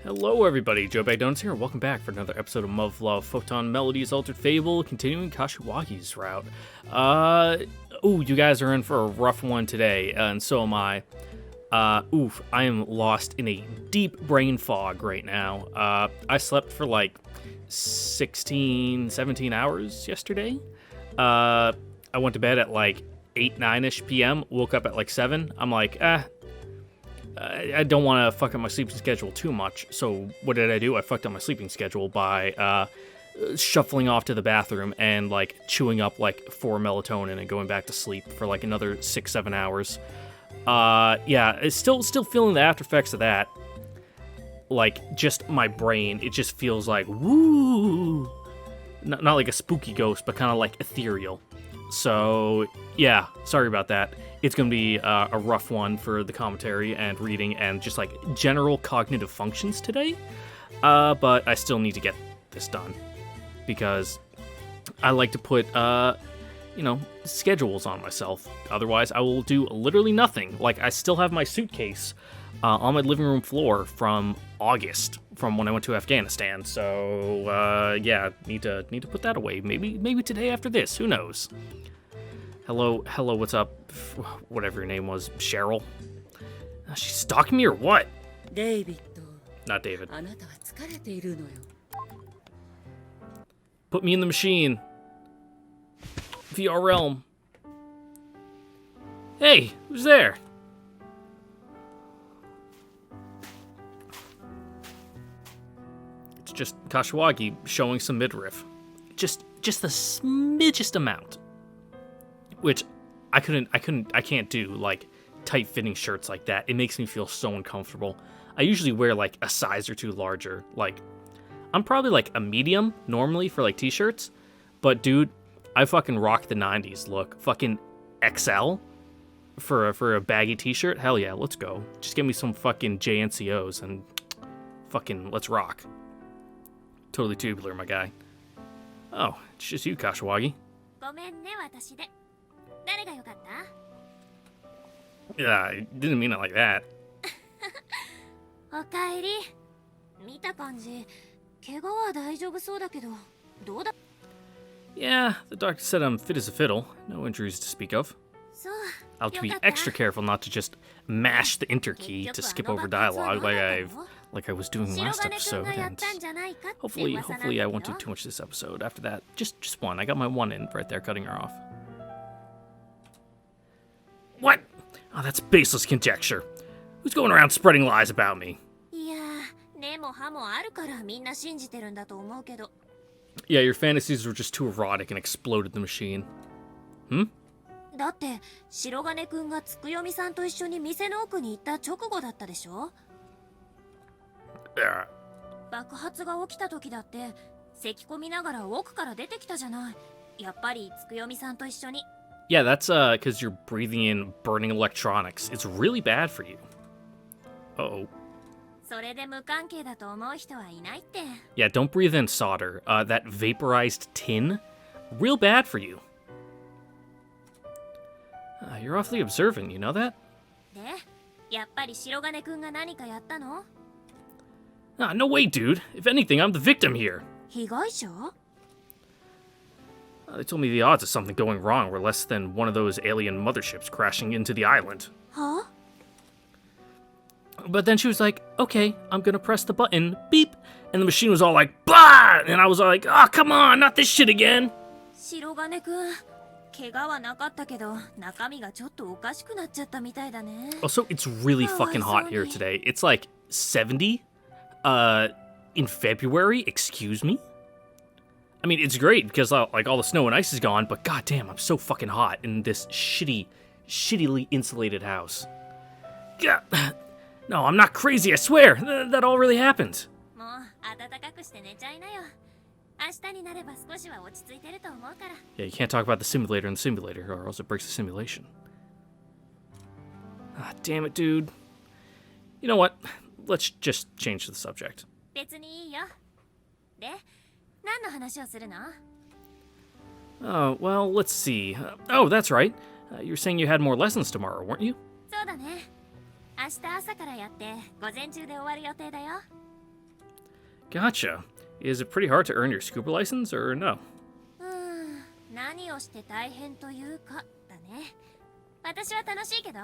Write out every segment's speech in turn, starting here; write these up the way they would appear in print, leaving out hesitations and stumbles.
Hello everybody, Joe Bag Donuts here, and welcome back for another episode of MUV Photonmelodies Altered Fable, continuing Kashiwagi's route. You guys are in for a rough one today, and so am I. I am lost in a deep brain fog right now. I slept for like 16, 17 hours yesterday. I went to bed at like 8, 9-ish p.m., woke up at like 7. I'm like, I don't want to fuck up my sleeping schedule too much, so what did I do? I fucked up my sleeping schedule by shuffling off to the bathroom and like chewing up like 4 melatonin and going back to sleep for like another 6-7 hours. It's still feeling the after effects of that. Like, just my brain, it just feels like, woo! Not like a spooky ghost, but kind of like ethereal. So, yeah, sorry about that. It's going to be a rough one for the commentary and reading and just like general cognitive functions today. But I still need to get this done because I like to put, schedules on myself. Otherwise, I will do literally nothing. Like, I still have my suitcase on my living room floor from August, from when I went to Afghanistan. So, need to put that away. Maybe today after this. Who knows? Hello, what's up? Whatever your name was, Cheryl. She's stalking me or what? David. Not David. Put me in the machine. VR realm. Hey, who's there? It's just Kashiwagi showing some midriff. Just the smidgest amount. Which I can't do, like, tight-fitting shirts like that. It makes me feel so uncomfortable. I usually wear, like, a size or two larger. Like, I'm probably, like, a medium, normally, for, like, t-shirts. But, dude, I fucking rock the 90s look. Fucking XL for a baggy t-shirt? Hell yeah, let's go. Just give me some fucking JNCOs and fucking let's rock. Totally tubular, my guy. Oh, it's just you, Kashiwagi. Yeah, I didn't mean it like that. Yeah, the doctor said I'm fit as a fiddle. No injuries to speak of. I'll have to be extra careful not to just mash the enter key to skip over dialogue like I was doing last episode, and hopefully I won't do too much this episode. After that, just one. I got my one in right there, cutting her off. What? Oh, that's baseless conjecture. Who's going around spreading lies about me? Yeah, your fantasies were just too erotic and exploded the machine. Hmm? Yeah, that's because you're breathing in burning electronics. It's really bad for you. Uh-oh. Yeah, don't breathe in solder. That vaporized tin, real bad for you. You're awfully observant, you know that? No way, dude. If anything, I'm the victim here. They told me the odds of something going wrong were less than one of those alien motherships crashing into the island. Huh? But then she was like, okay, I'm gonna press the button, beep, and the machine was all like, blah! And I was like, oh, come on, not this shit again! Also, it's really fucking hot here today. It's like 70, in February, excuse me? I mean, it's great because like all the snow and ice is gone, but goddamn, I'm so fucking hot in this shittily insulated house. Yeah. No, I'm not crazy, I swear. That all really happened. Yeah, you can't talk about the simulator in the simulator, or else it breaks the simulation. Ah, damn it, dude. You know what? Let's just change the subject. Oh, well, let's see. Oh, that's right. You were saying you had more lessons tomorrow, weren't you? Gotcha. Is it pretty hard to earn your scuba license, or no? 何をして大変というかだね。私は楽しいけど。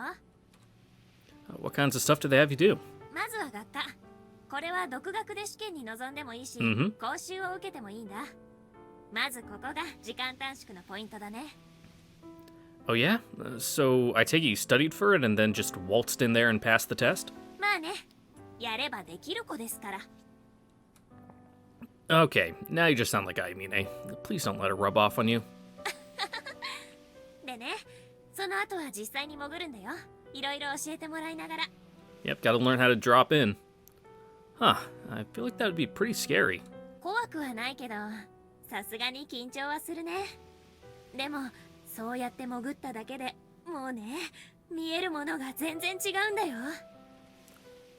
What kinds of stuff do they have you do? まずは学科。これは独学で試験に臨んでもいいし、講習を受けてもいいんだ。まずここが時間短縮のポイントだね。Oh yeah? So I take it you studied for it and then just waltzed in there and passed the test? まあね。やればできる子ですから。Okay, now you just sound like Ayumine. Please don't let her rub off on you. でね、その後は実際に潜るんだよ。いろいろ教えてもらいながら。Yep, gotta learn how to drop in. Huh, I feel like that would be pretty scary. 怖くはないけど、さすがに緊張はするね。でも、そうやって潜っただけでもうね、見えるものが全然違うんだよ。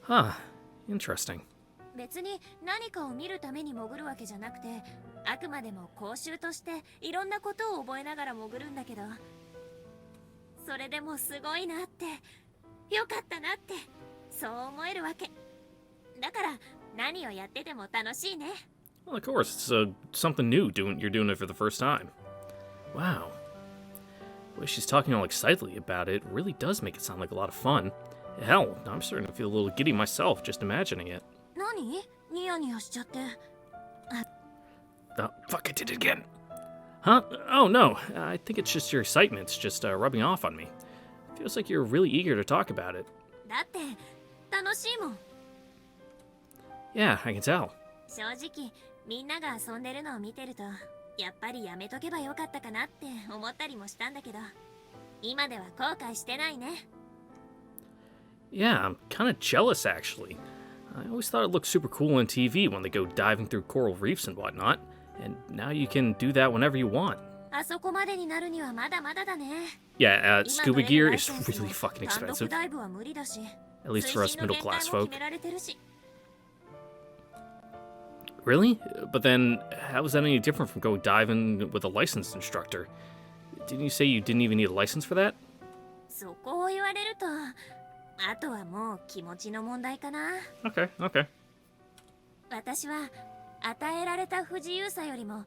Huh, interesting. 別に何かを見るために潜るわけじゃなくて、あくまでも講習としていろんなことを覚えながら潜るんだけど、それでもすごいなって、よかったなって、そう思えるわけ。だから何をやってても楽しいね。Well, of course, it's something new. You're doing it for the first time. Wow. The way she's talking all excitedly about it really does make it sound like a lot of fun. Hell, I'm starting to feel a little giddy myself just imagining it. 何？ニヤニヤしちゃって。Oh, fuck, I did it again. Huh? Oh, no. I think it's just your excitement's just rubbing off on me. Feels like you're really eager to talk about it. だって楽しいもん。Yeah, I can tell. 正直、みんなが遊んでるのを見てると、やっぱりやめとけばよかったかなって思ったりもしたんだけど、今では後悔してないね。Yeah, I'm kind of jealous, actually. I always thought it looked super cool on TV when they go diving through coral reefs and whatnot, and now you can do that whenever you want. あそこまでになるにはまだまだだね。Yeah, scuba gear is really fucking 単独 expensive, ダイブは無理だし、 at least for us 水深の middle 限界 class も folk. 決められてるし。Really? But then, how is that any different from going diving with a licensed instructor? Didn't you say you didn't even need a license for that? そこを言われると、あとはもう気持ちの問題かな。Okay, okay. 私は与えられた不自由さよりも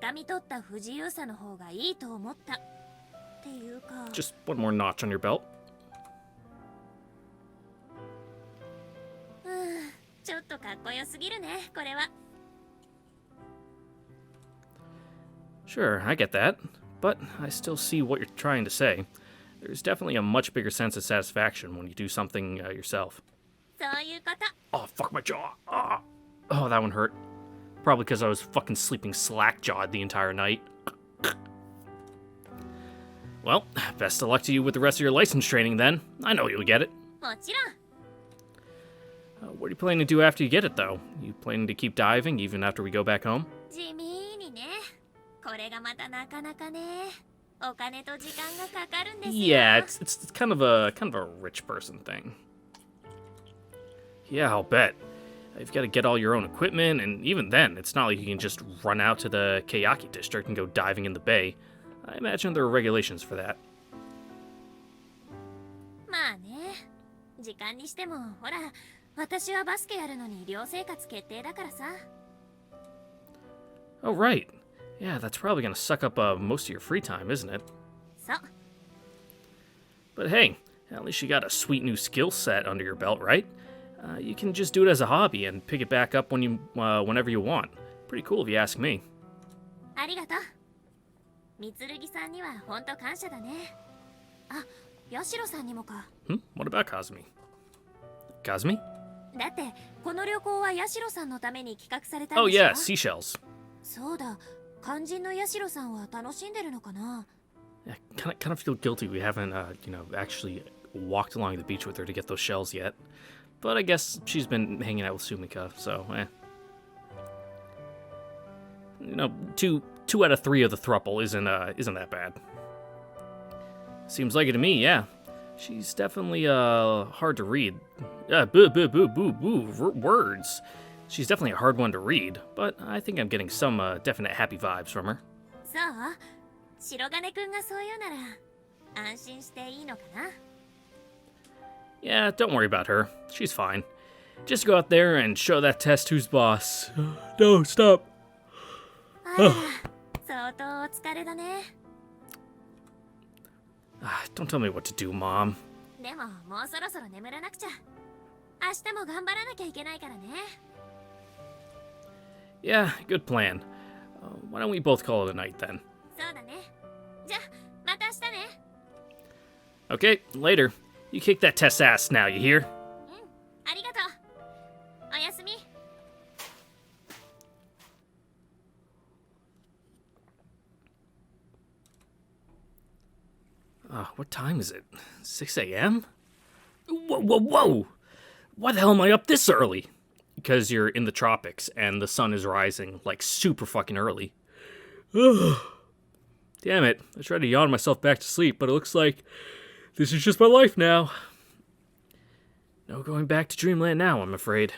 掴み取った不自由さの方がいいと思ったっていうか。 Just one more notch on your belt. ちょっとかっこよすぎるね、これは。 Sure, I get that, but I still see what you're trying to say. There's definitely a much bigger sense of satisfaction when you do something yourself. そういうこと。 Oh, fuck my jaw. Oh, that one hurt. Probably because I was fucking sleeping slack-jawed the entire night. Well, best of luck to you with the rest of your license training then. I know you'll get it. もちろん。 What are you planning to do after you get it, though? You planning to keep diving even after we go back home? 地味にね。これがまたなかなかね。お金と時間がかかるんですよ。 Yeah, it's kind of a rich person thing. Yeah, I'll bet. You've got to get all your own equipment, and even then, it's not like you can just run out to the Kayaki district and go diving in the bay. I imagine there are regulations for that. まあね。時間にしても、ほら、私はバスケやるのに寮生活決定だからさ。 Oh, right. Yeah, that's probably gonna suck up most of your free time, isn't it? そう。 But hey, at least you got a sweet new skill set under your belt, right? You can just do it as a hobby and pick it back up whenever you want. Pretty cool if you ask me. ありがとう。みつるぎさんには本当感謝だね。あ、ヤシロさんにもか。What about Kazumi? Kazumi? だってこの旅行はヤシロさんのために企画されたん Oh でしょ。 yeah, seashells. そうだ。肝心のヤシロさんは楽しんでるのかな。 Yeah, kind of feel guilty we haven't, actually walked along the beach with her to get those shells yet. But I guess she's been hanging out with Sumika, so two out of three of the throuple isn't that bad. Seems like it to me, yeah. She's definitely hard to read. Words. She's definitely a hard one to read, but I think I'm getting some definite happy vibes from her. そう。白金くんがそう言うなら安心していいのかな。 Yeah, don't worry about her. She's fine. Just go out there and show that test who's boss. No, stop. あら、相当お疲れだね。Don't tell me what to do, Mom. でももうそろそろ眠らなくちゃ。明日も頑張らなきゃいけないからね。Yeah, good plan. Why don't we both call it a night then? そうだね。じゃ、また明日ね。Okay, later. You kick that test's ass now, you hear? ありがとう。おやすみ。What time is it? 6 a.m.? Whoa, whoa, whoa! Why the hell am I up this early? Because you're in the tropics and the sun is rising, like, super fucking early. Damn it. I tried to yawn myself back to sleep, but it looks like this is just my life now. No going back to Dreamland now, I'm afraid.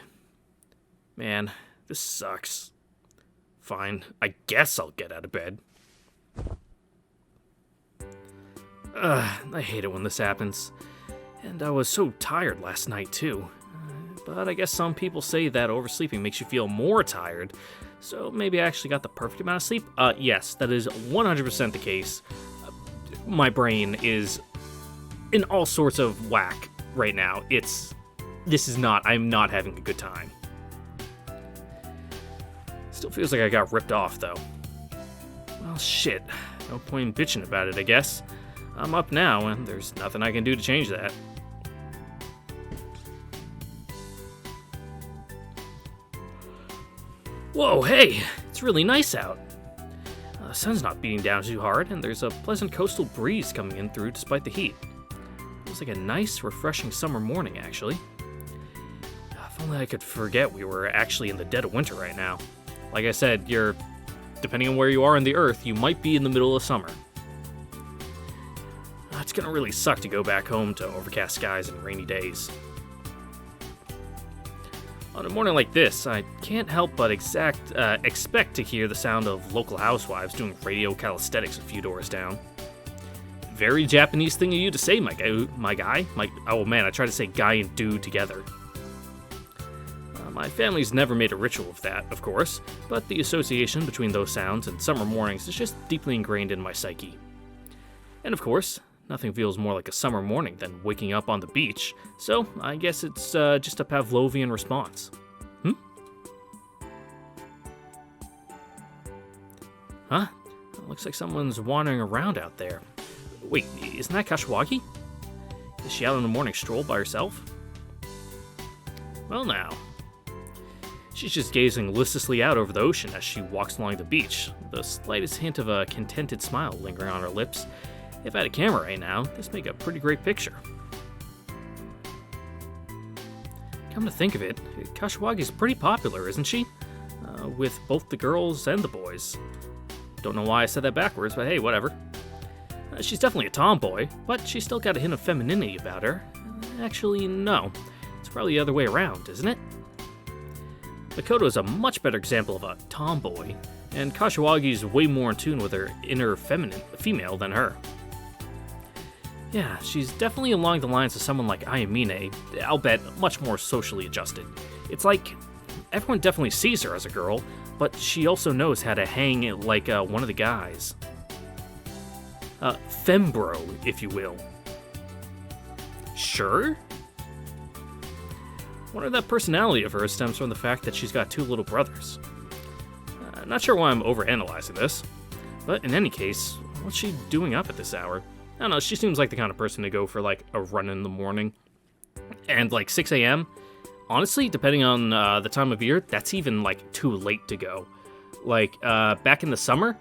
Man, this sucks. Fine, I guess I'll get out of bed. I hate it when this happens. And I was so tired last night, too. But I guess some people say that oversleeping makes you feel more tired, so maybe I actually got the perfect amount of sleep? Yes, that is 100% the case. My brain is in all sorts of whack right now. I'm not having a good time. Still feels like I got ripped off, though. Well, shit. No point in bitching about it, I guess. I'm up now, and there's nothing I can do to change that. Whoa, hey! It's really nice out. The sun's not beating down too hard, and there's a pleasant coastal breeze coming in through despite the heat. Feels like a nice, refreshing summer morning, actually. If only I could forget we were actually in the dead of winter right now. Like I said, depending on where you are on the Earth, you might be in the middle of summer. It's gonna really suck to go back home to overcast skies and rainy days. On a morning like this, I can't help but expect to hear the sound of local housewives doing radio calisthenics a few doors down. Very Japanese thing of you to say, my guy. Oh man, I try to say guy and dude together. My family's never made a ritual of that, of course, but the association between those sounds and summer mornings is just deeply ingrained in my psyche. And of course, nothing feels more like a summer morning than waking up on the beach, so I guess it's just a Pavlovian response. Huh? Looks like someone's wandering around out there. Wait, isn't that Kashiwagi? Is she out on a morning stroll by herself? Well now. She's just gazing listlessly out over the ocean as she walks along the beach, the slightest hint of a contented smile lingering on her lips. If I had a camera right now, this would make a pretty great picture. Come to think of it, Kashiwagi's pretty popular, isn't she? With both the girls and the boys. Don't know why I said that backwards, but hey, whatever. She's definitely a tomboy, but she's still got a hint of femininity about her. Actually, no. It's probably the other way around, isn't it? Makoto is a much better example of a tomboy, and Kashiwagi's way more in tune with her inner female than her. Yeah, she's definitely along the lines of someone like Ayamine, I'll bet much more socially adjusted. It's like, everyone definitely sees her as a girl, but she also knows how to hang like one of the guys. Fembro, if you will. Sure? Wonder if that personality of hers stems from the fact that she's got two little brothers. Not sure why I'm overanalyzing this, but in any case, what's she doing up at this hour? I don't know, she seems like the kind of person to go for like a run in the morning. And like 6 a.m., honestly, depending on the time of year, that's even like too late to go. Like back in the summer,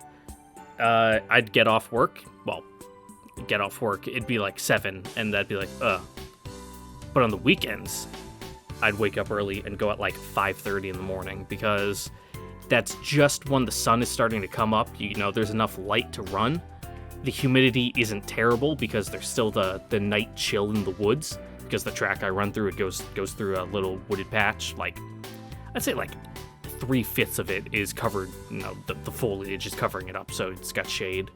I'd get off work, it'd be like 7, and that'd be like, But on the weekends, I'd wake up early and go at like 5:30 in the morning, because that's just when the sun is starting to come up. You know, there's enough light to run. The humidity isn't terrible because there's still the night chill in the woods, because the track I run through, it goes through a little wooded patch. Like, I'd say like 3/5 of it is covered, you know, the foliage is covering it up, so it's got shade.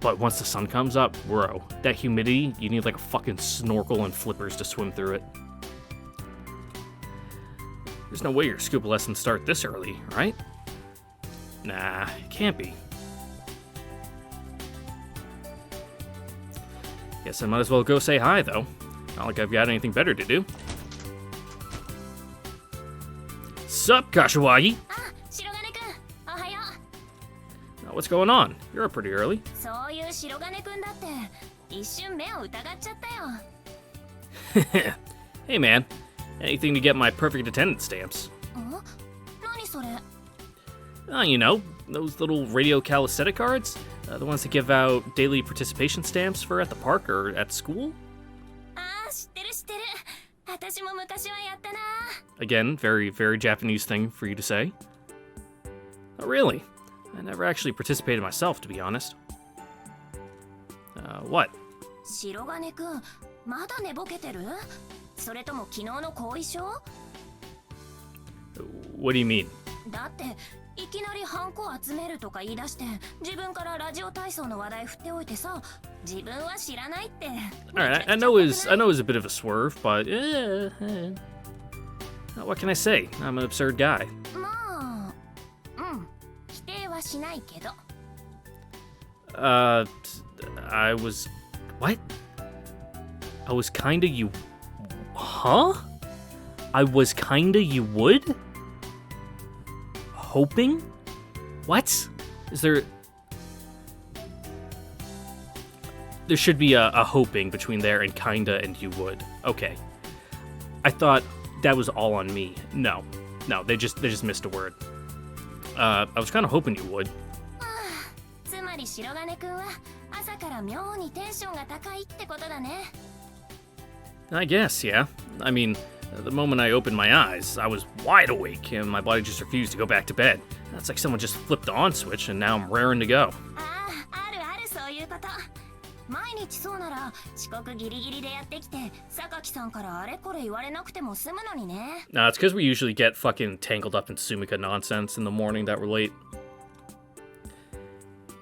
But once the sun comes up, bro, that humidity, you need like a fucking snorkel and flippers to swim through it. There's no way your scuba lessons start this early, right? Nah, it can't be. Guess I might as well go say hi, though. Not like I've got anything better to do. Sup, Kashiwagi? Ah, Shirogane-kun, ohayo. Now, what's going on? You're up pretty early. そういう白金くんだって一瞬目を疑っちゃったよ。Hey, man. Anything to get my perfect attendance stamps? 何それ？ You know, those little radio calisthenic cards? The ones that give out daily participation stamps for at the park or at school? ああ、知ってる知ってる。私も昔はやったな。 Again, very, very Japanese thing for you to say. Oh, really? I never actually participated myself, to be honest. What? 白金くん、まだ寝ぼけてる？それとも昨日の後遺症？ What do you mean? だっていきなりハンコ集めるとか言い出して自分からラジオ体操の話題振っておいてさ、自分は知らないって。 Alright, I know it's a bit of a swerve, but what can I say? I'm an absurd guy. まあ、否定はしないけど。I was... What? I was kinda you... Huh? I was kinda you would? Hoping? What? Is there... There should be a hoping between there and kinda and you would. Okay. I thought that was all on me. No, they just missed a word. I was kind of hoping you would. つまり白金くんは朝から妙にテンションが高いってことだね。 I guess, yeah. I mean, the moment I opened my eyes, I was wide awake, and my body just refused to go back to bed. That's like someone just flipped the on switch, and now I'm raring to go. ああ、あるあるそういうこと。毎日そうなら遅刻ギリギリでやってきて榊さんからあれこれ言われなくても済むのにね。 Nah, it's because we usually get fucking tangled up in Sumika nonsense in the morning that we're late.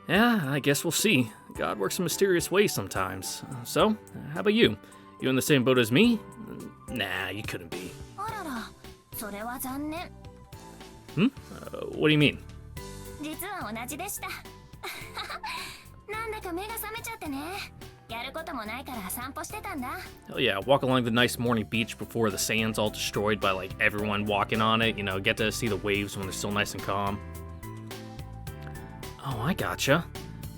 Yeah, I guess we'll see. God works in mysterious ways sometimes. So, how about you? You in the same boat as me? Nah, you couldn't be. あらら、それは残念。 What do you mean? 実は同じでした。なんだか目が覚めちゃってね。やることもないから散歩してたんだ。 Hell yeah, walk along the nice morning beach before the sand's all destroyed by like everyone walking on it, you know, get to see the waves when they're still nice and calm. Oh, I gotcha.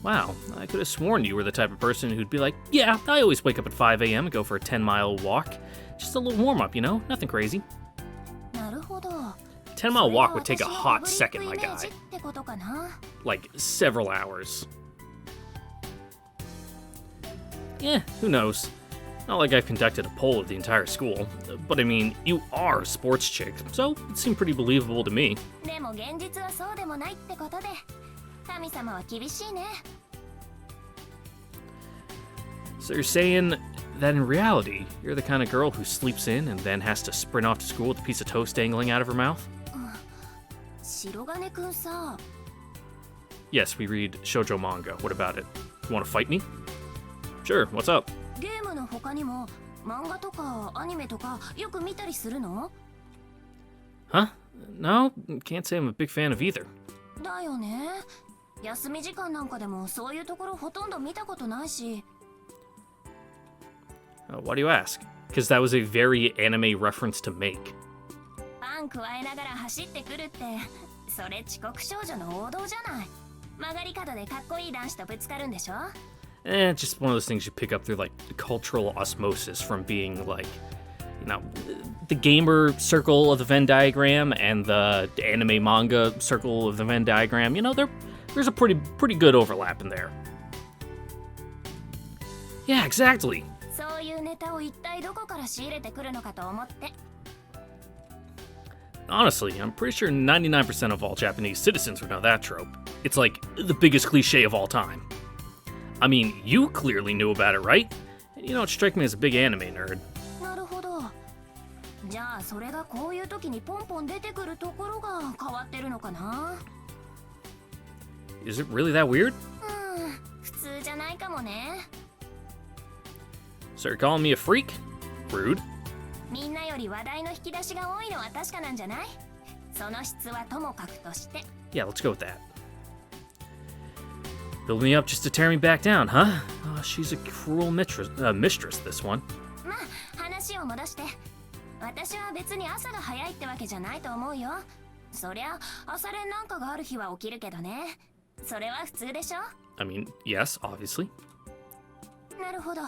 Wow, I could have sworn you were the type of person who'd be like, yeah, I always wake up at 5 a.m. and go for a 10-mile walk. Just a little warm-up, you know? Nothing crazy. なるほど。 10-mile walk would take a hot second, my guy. ってことかな。 Like, several hours. Yeah, who knows? Not like I've conducted a poll of the entire school. But I mean, you are a sports chick, so it seemed pretty believable to me. でも現実はそうでもないってことで、神様は厳しいね。 So you're saying that in reality, you're the kind of girl who sleeps in and then has to sprint off to school with a piece of toast dangling out of her mouth? 白金くんさ。 Yes, we read shoujo manga. What about it? You want to fight me? Sure, what's up? ゲームの他にも漫画とかアニメとかよく見たりするの？ Huh? No, can't say I'm a big fan of either. だよね。休み時間なんかでもそういうところほとんど見たことないし。 Why do you ask? Because that was a very anime reference to make. パン加えながら走ってくるって、それ遅刻少女の王道じゃない。曲がり角でかっこいい男子とぶつかるんでしょ？ Just one of those things you pick up through like cultural osmosis from being like, you know, the gamer circle of the Venn diagram and the anime manga circle of the Venn diagram. You know, there's a pretty good overlap in there. Yeah, exactly. そういうネタを一体どこから仕入れてくるのかと思って。 Honestly, I'm pretty sure 99% of all Japanese citizens would know that trope. It's like the biggest cliche of all time. I mean, you clearly knew about it, right? And you don't strike me as a big anime nerd. なるほど。じゃあそれがこういう時にポンポン出てくるところが変わってるのかな？ Is it really that weird? 普通じゃないかもね。 So you're calling me a freak? Rude. みんなより話題の引き出しが多いのは確かなんじゃない？その質はともかくとして。Yeah, let's go with that. Build me up just to tear me back down, huh? She's a cruel mistress, this one. まあ、話を戻して。私は別に朝が早いってわけじゃないと思うよ。そりゃ、朝練なんかがある日は起きるけどね。それは普通でしょ？ I mean, yes, obviously. なるほど。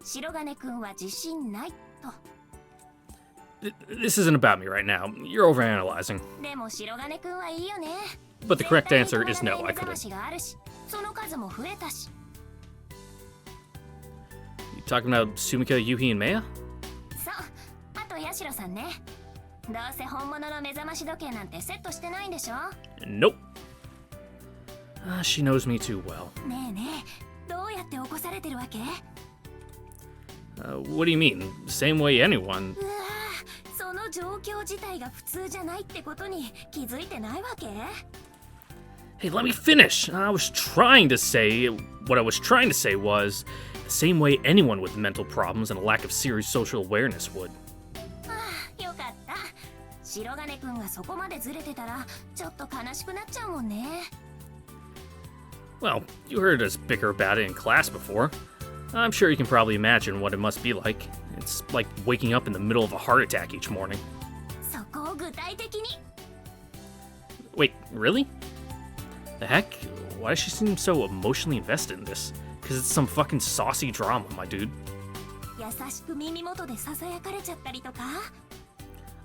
白金くんは自信ないと。This isn't about me right now. You're overanalyzing. でも白金くんはいいよね。 But the correct answer is no, I 目覚ま couldn't. しがあるし、その数も増えたし。You talking about Sumika, Yuhi, and Maya? そう、あとヤシロさんね。どうせ本物の目覚まし時計なんてセットしてないんでしょ？ Nope. She knows me too well. ねえねえ、どうやって起こされてるわけ？What do you mean? Same way anyone. うわぁ、その状況自体が普通じゃないってことに気づいてないわけ？ Hey, let me finish. What I was trying to say was the same way anyone with mental problems and a lack of serious social awareness would. よかった。白金くんがそこまでずれてたらちょっと悲しくなっちゃうもんね。Well, you heard us bicker about it in class before. I'm sure you can probably imagine what it must be like. It's like waking up in the middle of a heart attack each morning. そこを具体的に。Wait, really? The heck? Why does she seem so emotionally invested in this? Because it's some fucking saucy drama, my dude. 優しく耳元でささやかれちゃったりとか？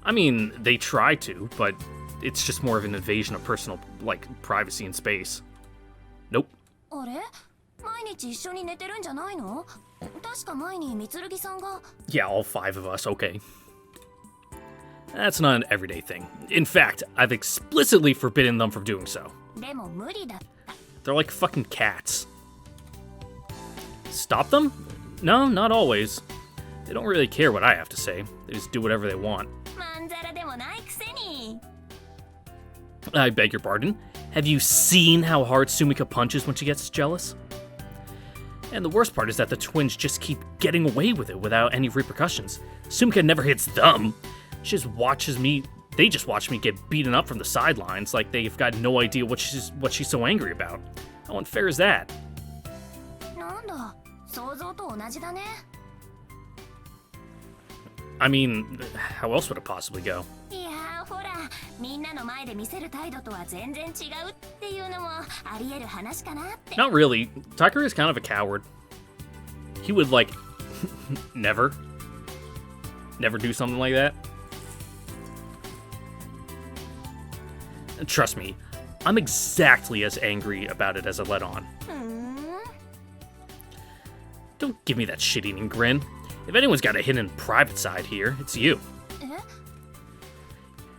I mean, they try to, but it's just more of an invasion of personal, like, privacy and space. Nope. あれ？毎日一緒に寝てるんじゃないの？確か前に三剣さんが。 Yeah, all five of us, okay. That's not an everyday thing. In fact, I've explicitly forbidden them from doing so. でも無理だった。 They're like fucking cats. Stop them? No, not always. They don't really care what I have to say. They just do whatever they want. まんざらでもないくせに。 I beg your pardon? Have you seen how hard Sumika punches when she gets jealous? And the worst part is that the twins just keep getting away with it without any repercussions. Sumika never hits them. She just watches me. They just watch me get beaten up from the sidelines like they've got no idea what she's so angry about. How unfair is that? なんだ、想像と同じだね。 I mean, how else would it possibly go? いやー、ほら、みんなの前で見せる態度とは全然違うっていうのもあり得る話かなって。 Not really. Tucker is kind of a coward. He would, like, never do something like that. Trust me, I'm exactly as angry about it as I let on. Don't give me that shit-eating grin. If anyone's got a hidden private side here, it's you.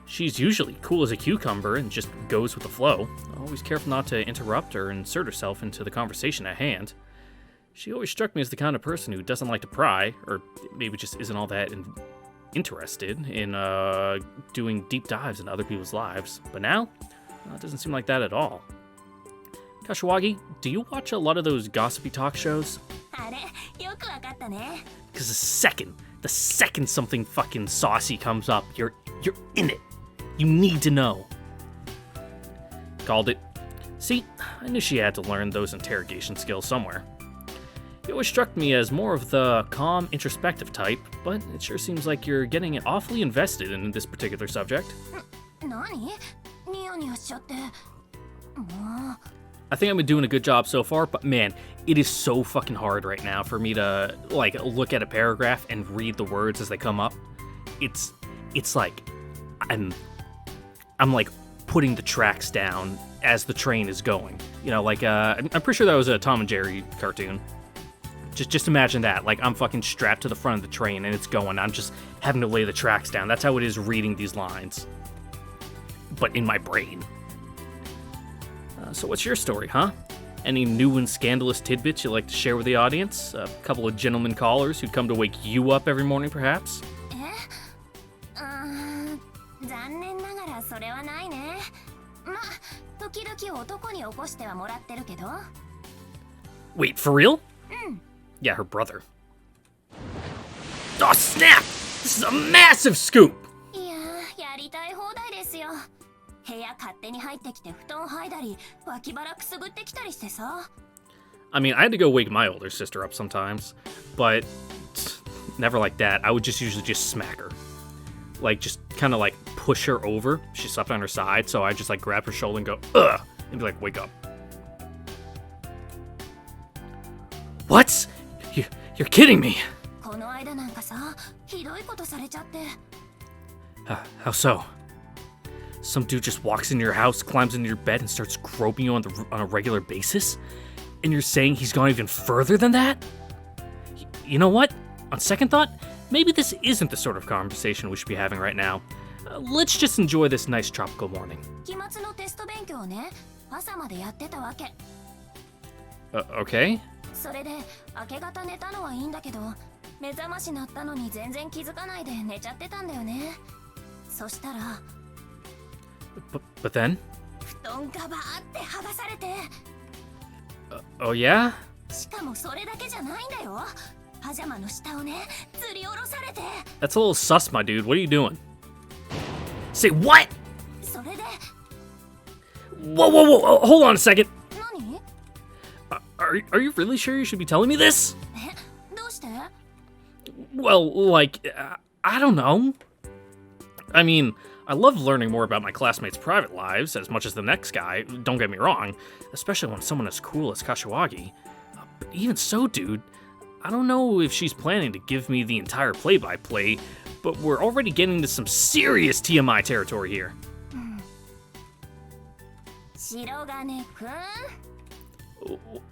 She's usually cool as a cucumber and just goes with the flow, always careful not to interrupt or insert herself into the conversation at hand. She always struck me as the kind of person who doesn't like to pry, or maybe just isn't all that interested in doing deep dives into other people's lives. But now, it doesn't seem like that at all. Kashiwagi, do you watch a lot of those gossipy talk shows? あれ、よくわかったね。 Because the second something fucking saucy comes up, you're in it. You need to know. Called it. See, I knew she had to learn those interrogation skills somewhere. You always struck me as more of the calm, introspective type, but it sure seems like you're getting awfully invested in this particular subject. 何？ニヤニヤしちゃって。もう。 I think I've been doing a good job so far, but man, it is so fucking hard right now for me to, like, look at a paragraph and read the words as they come up. It's like I'm like putting the tracks down as the train is going. You know, like, I'm pretty sure that was a Tom and Jerry cartoon. Just imagine that. Like, I'm fucking strapped to the front of the train and it's going. I'm just having to lay the tracks down. That's how it is reading these lines. But in my brain. So what's your story, huh? Any new and scandalous tidbits you'd like to share with the audience? A couple of gentlemen callers who'd come to wake you up every morning, perhaps? 残念ながらそれはないね。ま、時々男に起こしてはもらってるけど。 Wait, for real? Yeah, her brother. Oh, snap! This is a massive scoop! いやー、やりたい放題ですよ。部屋勝手に入ってきて布団剥いだり、脇腹くすぐってきたりしてさ。I mean, I had to go wake my older sister up sometimes, but never like that. I would just usually just smack her. Like, just kind of like push her over. She slept on her side, so I just like grab her shoulder and go, ugh, and be like, wake up. What? You're kidding me. この間なんかさ、ひどいことされちゃって。How so? Some dude just walks into your house, climbs into your bed, and starts groping you on a regular basis? And you're saying he's gone even further than that? You know what? On second thought, maybe this isn't the sort of conversation we should be having right now. Let's just enjoy this nice tropical morning. 期末のテスト勉強をね、朝までやってたわけ。Okay? それで明け方寝たのはいいんだけど、目覚まし鳴ったのに全然気づかないで寝ちゃってたんだよね。そしたら But then? 布団がバーって剥がされて。Oh yeah? しかもそれだけじゃないんだよ。パジャマの下をね、吊り下ろされて。 That's a little sus, my dude. What are you doing? Say what? それで Whoa, hold on a second. 何？ Are you really sure you should be telling me this? どうして？ Well, like, I don't know. I mean, I love learning more about my classmates' private lives as much as the next guy, don't get me wrong, especially when someone as cool as Kashiwagi. But even so, dude, I don't know if she's planning to give me the entire play-by-play, but we're already getting into some serious TMI territory here. 白金くん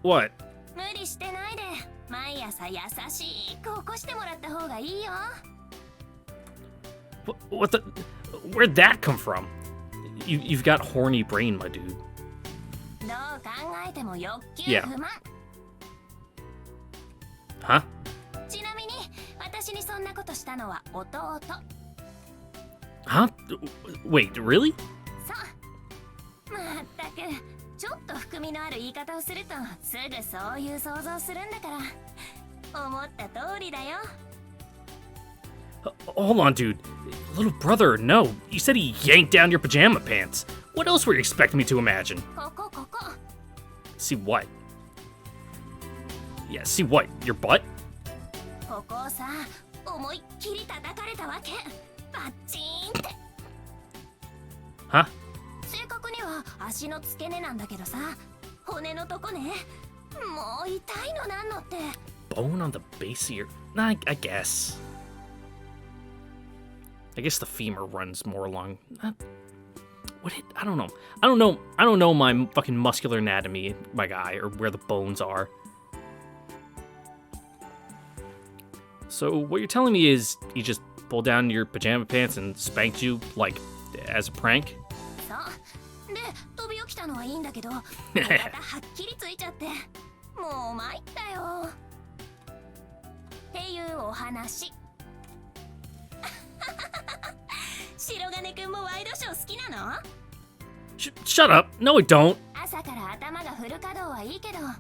What? 無理してないで毎朝優しく起こしてもらった方がいいよ。 What the? Where'd that come from? You've got horny brain, my dude. どう考えても欲求 Yeah. 不満。 Huh? ちなみに私にそんなことしたのは弟。 Huh? Wait, really? そう。まったくちょっと含みのある言い方をするとすぐそういう想像するんだから思った通りだよ。 Hold on, dude. Little brother, no. You said he yanked down your pajama pants. What else were you expecting me to imagine? ここ See what? Yeah, see what? Your butt? ここをさ思いっきり叩かれたわけ。バッチーンって。 Huh? 正確には足の付け根なんだけどさ、骨のとこね。もう痛いのなんのって。 Bone on the base of your... I guess. I guess the femur runs more along... What? I don't know. I don't know my fucking muscular anatomy, my guy, or where the bones are. So what you're telling me is he just pulled down your pajama pants and spanked you, like, as a prank? そう。で、飛び起きたのはいいんだけど、目型はっきりついちゃって、もう参ったよ。っていうお話。白金くんもワイドショー好きなの？ Shut up! No, I don't! 朝から頭がフル稼働はいいけど、どっ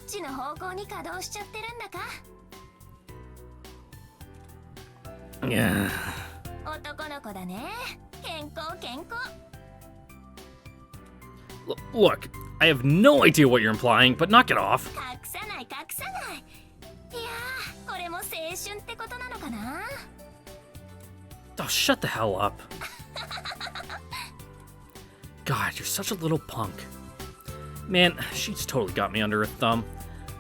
ちの方向に稼働しちゃってるんだか？ Yeah. 男の子だね。健康健康。 Look, I have no idea what you're implying, but knock it off. 隠さない。いやー、これも青春ってことなのかな？ Oh, shut the hell up. God, you're such a little punk. Man, she's totally got me under her thumb.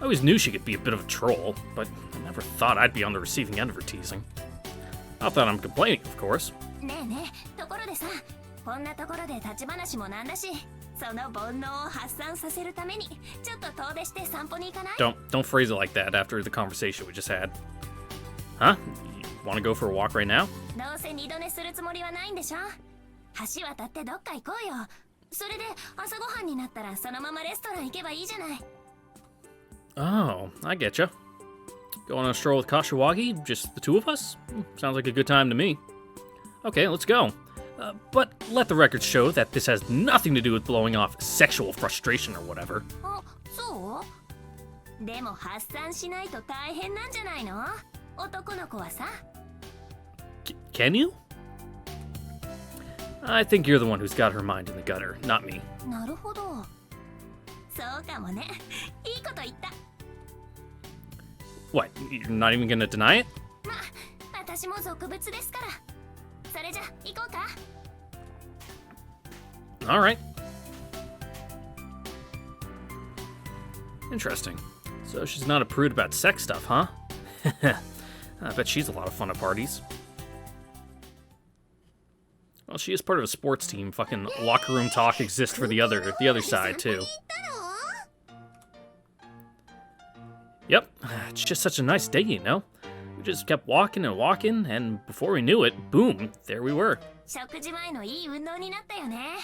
I always knew she could be a bit of a troll, but I never thought I'd be on the receiving end of her teasing. Not that I'm complaining, of course. ねえねえ、ところでさ、こんなところで立ち話もなんだし、その煩悩を発散させるためにちょっと遠出して散歩に行かない？ Don't phrase it like that after the conversation we just had. Huh? You want to go for a walk right now? どうせ二度寝するつもりはないんでしょ？橋渡ってどっか行こうよ。それで朝ごはんになったらそのままレストラン行けばいいじゃない。 Oh, I getcha. Going on a stroll with Kashiwagi? Just the two of us? Sounds like a good time to me. Okay, let's go. But let the record show that this has nothing to do with blowing off sexual frustration or whatever. あ、そう？でも発散しないと大変なんじゃないの？男の子はさ。Can you? I think you're the one who's got her mind in the gutter, not me. なるほど。そうかもね。いいこと言った。 What, you're not even gonna deny it? まあ、私も俗物ですから。それじゃ、行こうか。 Alright. Interesting. So she's not a prude about sex stuff, huh? I bet she's a lot of fun at parties. Well, she is part of a sports team. Fucking locker room talk exists for the other side, too. Yep, it's just such a nice day, you know? We just kept walking and walking, and before we knew it, boom, there we were. 食事前のいい運動になったよね。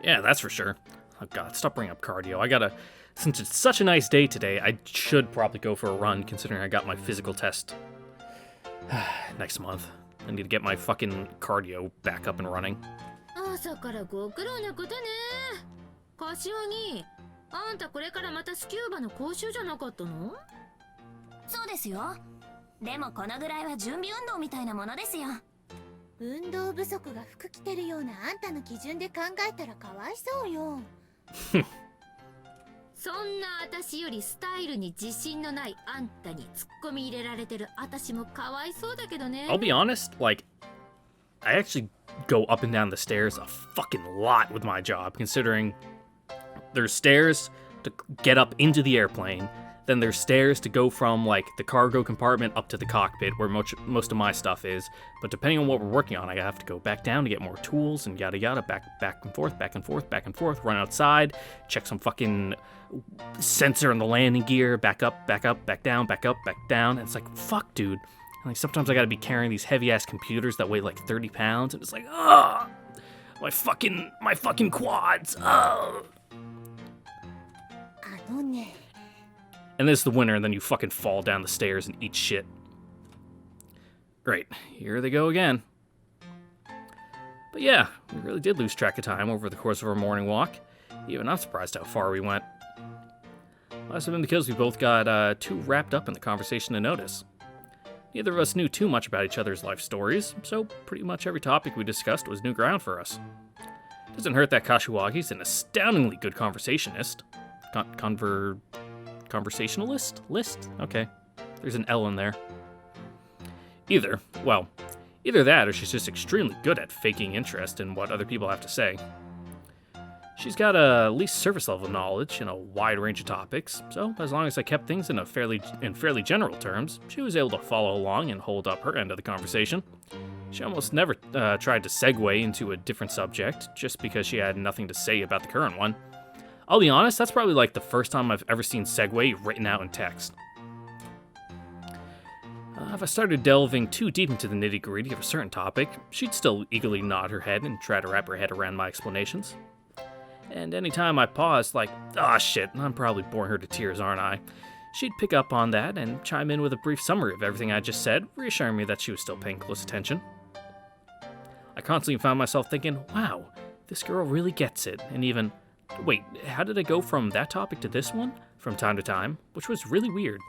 Yeah, that's for sure. Oh god, stop bringing up cardio. Since it's such a nice day today, I should probably go for a run, considering I got my physical test next month. I need to get my fucking cardio back up and running. 朝からご苦労なことね。柏木、あんたこれからまたスキューバの講習じゃなかったの？そうですよ。でもこのぐらいは準備運動みたいなものですよ。運動不足が服着てるようなあんたの基準で考えたらかわいそうよ。そんな私よりスタイルに自信のないあんたにツッコミ入れられてる私もかわいそうだけどね。I'll be honest, like, I actually go up and down the stairs a fucking lot with my job, considering there's stairs to get up into the airplane, then there's stairs to go from, like, the cargo compartment up to the cockpit, where most of my stuff is, but depending on what we're working on, I have to go back down to get more tools, and yada yada, back and forth, back and forth, back and forth, run outside, check some fucking sensor on the landing gear, back up, back down, back up, back down, and it's like, fuck, dude. And, like, sometimes I gotta be carrying these heavy-ass computers that weigh, like, 30 pounds, and it's like, ugh! My fucking quads, ugh! あのね。 And this is the winner, and then you fucking fall down the stairs and eat shit. Great, here they go again. But yeah, we really did lose track of time over the course of our morning walk. Even I'm surprised how far we went. Must have been because we both got too wrapped up in the conversation to notice. Neither of us knew too much about each other's life stories, so pretty much every topic we discussed was new ground for us. Doesn't hurt that Kashiwagi's an astoundingly good conversationist. Conversationalist? List? Okay. There's an L in there. Either that or she's just extremely good at faking interest in what other people have to say. She's got at least surface level knowledge in a wide range of topics, so as long as I kept things in fairly general terms, she was able to follow along and hold up her end of the conversation. She almost never tried to segue into a different subject just because she had nothing to say about the current one. I'll be honest, that's probably like the first time I've ever seen segue written out in text. If I started delving too deep into the nitty-gritty of a certain topic, she'd still eagerly nod her head and try to wrap her head around my explanations. And anytime I paused, like, "Ah, shit, I'm probably boring her to tears, aren't I?" she'd pick up on that and chime in with a brief summary of everything I just said, reassuring me that she was still paying close attention. I constantly found myself thinking, wow, this girl really gets it, and even, wait, how did I go from that topic to this one? From time to time, which was really weird.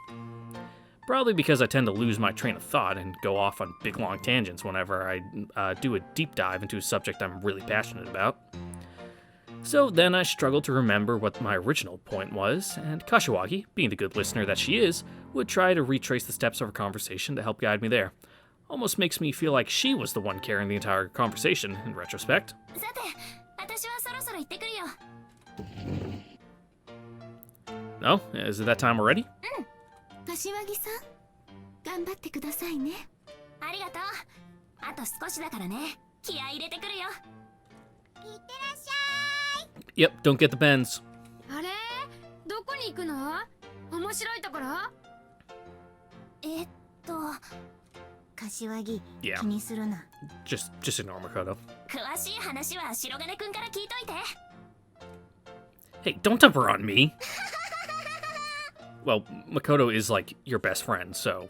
Probably because I tend to lose my train of thought and go off on big long tangents whenever I do a deep dive into a subject I'm really passionate about. So then I struggled to remember what my original point was, and Kashiwagi, being the good listener that she is, would try to retrace the steps of our conversation to help guide me there. Almost makes me feel like she was the one carrying the entire conversation, in retrospect. さて、私はそろそろ行ってくるよ。 No? Is it that time already? 柏木さん、頑張ってくださいね。ありがとう。あと少しだからね。気合い入れてくるよ。いってらっしゃい。 Yep, don't get the bends. あれ？どこに行くの？面白いところ？柏木、 Yeah. 気にするな。Just ignore Makoto. 詳しい話は白金くんから聞いといて。 Hey, don't dump her on me! Well, Makoto is like your best friend, so...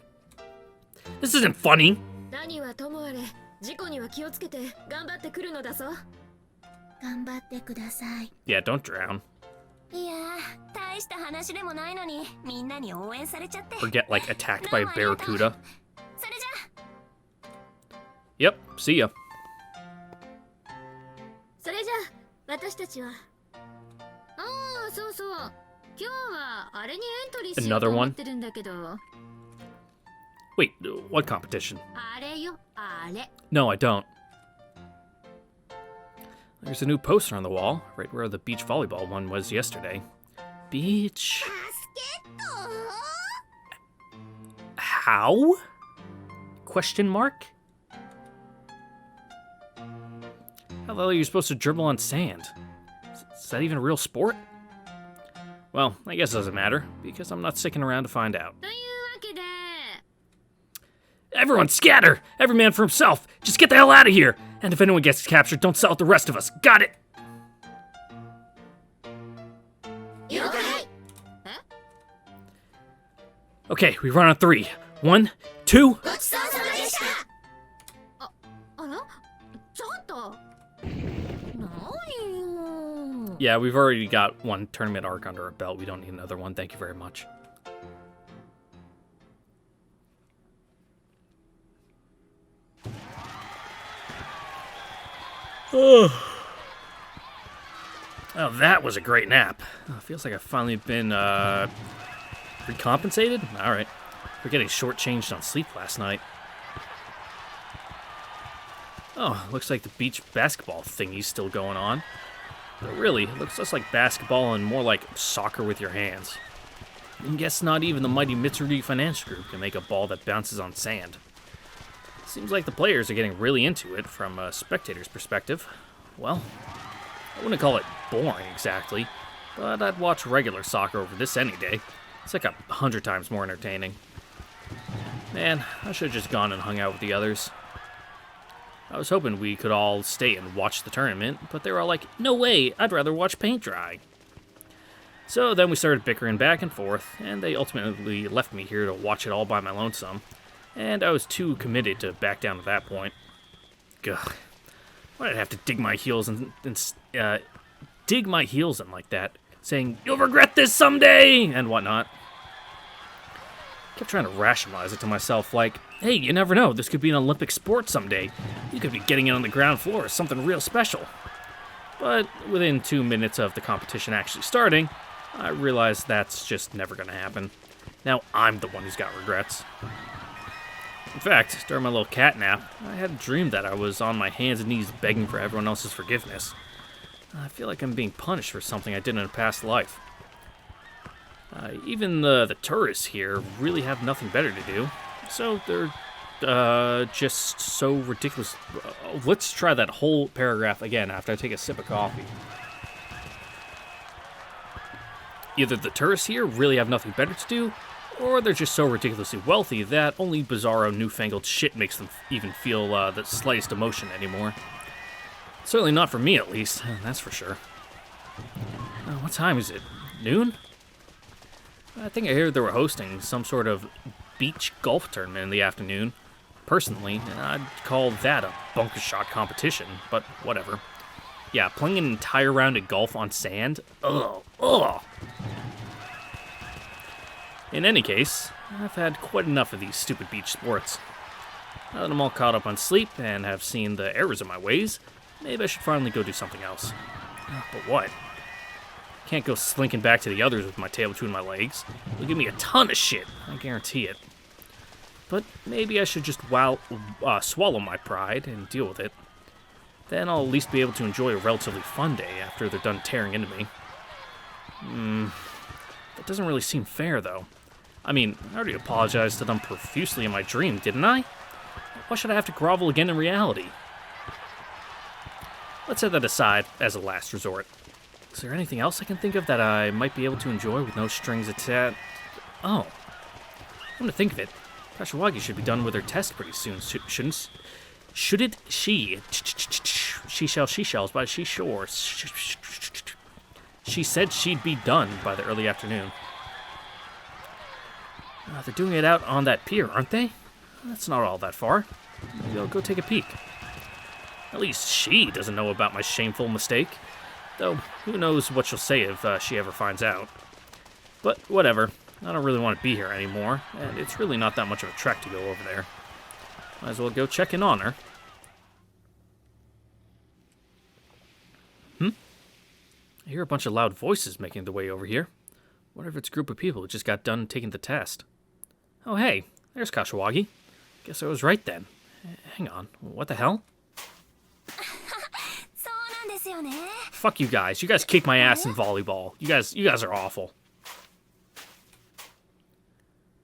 This isn't funny! 何はともあれ、事故には気をつけて頑張ってくるのだぞ。頑張ってください。Yeah, don't drown. いやー、大した話でもないのに、みんなに応援されちゃって。 Or get, like, attacked by a barracuda. それじゃあ。Yep, see ya. それじゃあ私たちは。ああ、そうそう。今日はあれにエントリーしようと思ってるんだけど。Wait, what competition? あれよ、あれ。 No, I don't. There's a new poster on the wall, right where the beach volleyball one was yesterday. Beach... バスケット How? Question mark? How the hell are you supposed to dribble on sand? Is that even a real sport? Well, I guess it doesn't matter, because I'm not sticking around to find out. というわけで。 Everyone scatter! Every man for himself! Just get the hell out of here! And if anyone gets captured, don't sell it the rest of us. Got it! 了解。 Okay, we run on 3. 1, 2... ごちそうさまでした。あらちょっと。何よ。 Yeah, we've already got one tournament arc under our belt. We don't need another one. Thank you very much. Oh, that was a great nap. Feels like I've finally been recompensated? Alright. We're getting shortchanged on sleep last night. Oh, looks like the beach basketball thingy's still going on. But really, it looks less like basketball and more like soccer with your hands. And guess not even the mighty Mitsurugi Finance Group can make a ball that bounces on sand. Seems like the players are getting really into it from a spectator's perspective. Well, I wouldn't call it boring exactly, but I'd watch regular soccer over this any day. It's like 100 times more entertaining. Man, I should have just gone and hung out with the others. I was hoping we could all stay and watch the tournament, but they were all like, no way, I'd rather watch paint dry. So then we started bickering back and forth, and they ultimately left me here to watch it all by my lonesome. And I was too committed to back down at that point. Gah. Why'd I have to dig my heels in like that, saying, you'll regret this someday, and whatnot. Kept trying to rationalize it to myself, like, hey, you never know, this could be an Olympic sport someday. You could be getting it on the ground floor as something real special. But within 2 minutes of the competition actually starting, I realized that's just never gonna happen. Now I'm the one who's got regrets. In fact, during my little cat nap, I had a dream that I was on my hands and knees begging for everyone else's forgiveness. I feel like I'm being punished for something I did in a past life. Even the tourists here really have nothing better to do, so they're just so ridiculous. Let's try that whole paragraph again after I take a sip of coffee. Either the tourists here really have nothing better to do, or they're just so ridiculously wealthy that only bizarro newfangled shit makes them even feel the slightest emotion anymore. Certainly not for me, at least, that's for sure. What time is it? Noon? I think I heard they were hosting some sort of beach golf tournament in the afternoon. Personally, I'd call that a bunker shot competition, but whatever. Yeah, playing an entire round of golf on sand? Ugh. In any case, I've had quite enough of these stupid beach sports. Now that I'm all caught up on sleep and have seen the errors of my ways, maybe I should finally go do something else. But what? Can't go slinking back to the others with my tail between my legs. It'll give me a ton of shit, I guarantee it. But maybe I should just swallow my pride and deal with it. Then I'll at least be able to enjoy a relatively fun day after they're done tearing into me. That doesn't really seem fair, though. I mean, I already apologized to them profusely in my dream, didn't I? Why should I have to grovel again in reality? Let's set that aside as a last resort. Is there anything else I can think of that I might be able to enjoy with no strings attached? Oh. Come to think of it, Kashiwagi should be done with her test pretty soon, shouldn't? Shouldn't she? She-shells by she shore. She said she'd be done by the early afternoon. They're doing it out on that pier, aren't they? That's not all that far. Maybe I'll go take a peek. At least she doesn't know about my shameful mistake. Though, who knows what she'll say if she ever finds out. But whatever, I don't really want to be here anymore, and it's really not that much of a trek to go over there. Might as well go check in on her. I hear a bunch of loud voices making their way over here. Wonder if it's a group of people who just got done taking the test. Oh hey, there's Kashiwagi. Guess I was right then. Hang on, what the hell? Fuck you guys. You guys kick my ass in volleyball. You guys are awful.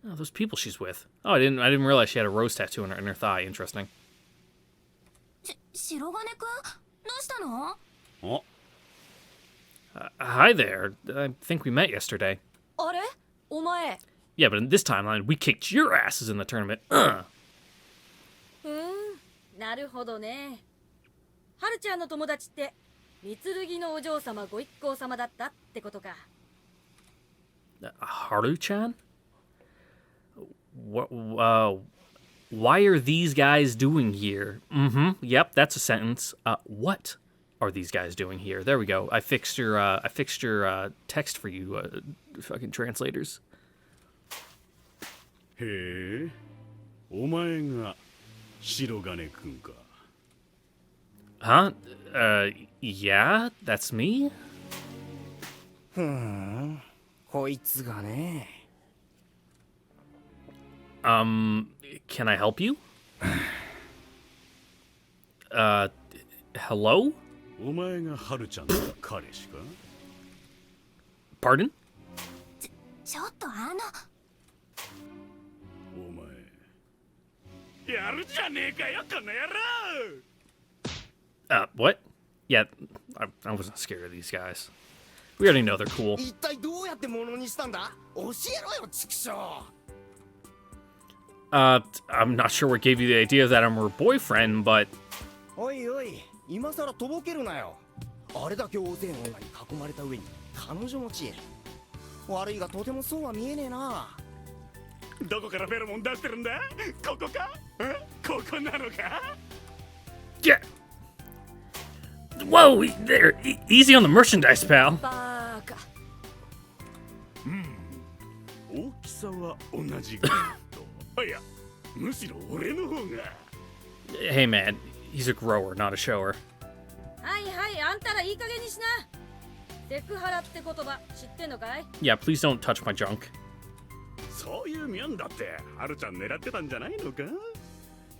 Oh, those people she's with. Oh, I didn't realize she had a rose tattoo in her thigh. Interesting. Hi there. I think we met yesterday. Yeah, but in this timeline, we kicked your asses in the tournament. なるほどね。はるちゃんの友達って三剣のお嬢様ご一行様だったってことか。Haru-chan? Why are these guys doing here? Yep, that's a sentence. What are these guys doing here? There we go. I fixed your text for you, fucking translators. へえ、お前が白金くんか。Huh? Yeah, that's me? こいつがね。Can I help you? Hello? お前がはるちゃんの彼氏か？ Pardon? ちょっとお前やるじゃねえかよこの野郎。 What? Yeah, I wasn't scared of these guys. We already know they're cool. 一体どうやってものにしたんだ？教えろよ、畜生。I'm not sure what gave you the idea that I'm her boyfriend, but... おいおい、今さらとぼけるなよ。あれだけ大勢の女に囲まれた上に彼女持ち。悪いがとてもそうは見えねえな。どこからフェロモン出してるんだ？ここか？ここなのか？ Yeah! Whoa, there, easy on the merchandise, pal. バーカ。大きさは同じぐらいと。いや、むしろ俺の方が。 Hey man, he's a grower, not a shower. はいはい、あんたらいい加減にしな。セクハラって言葉知ってんのかい？ Yeah, please don't touch my junk. そういうミャンだってはるちゃん狙ってたんじゃないのか？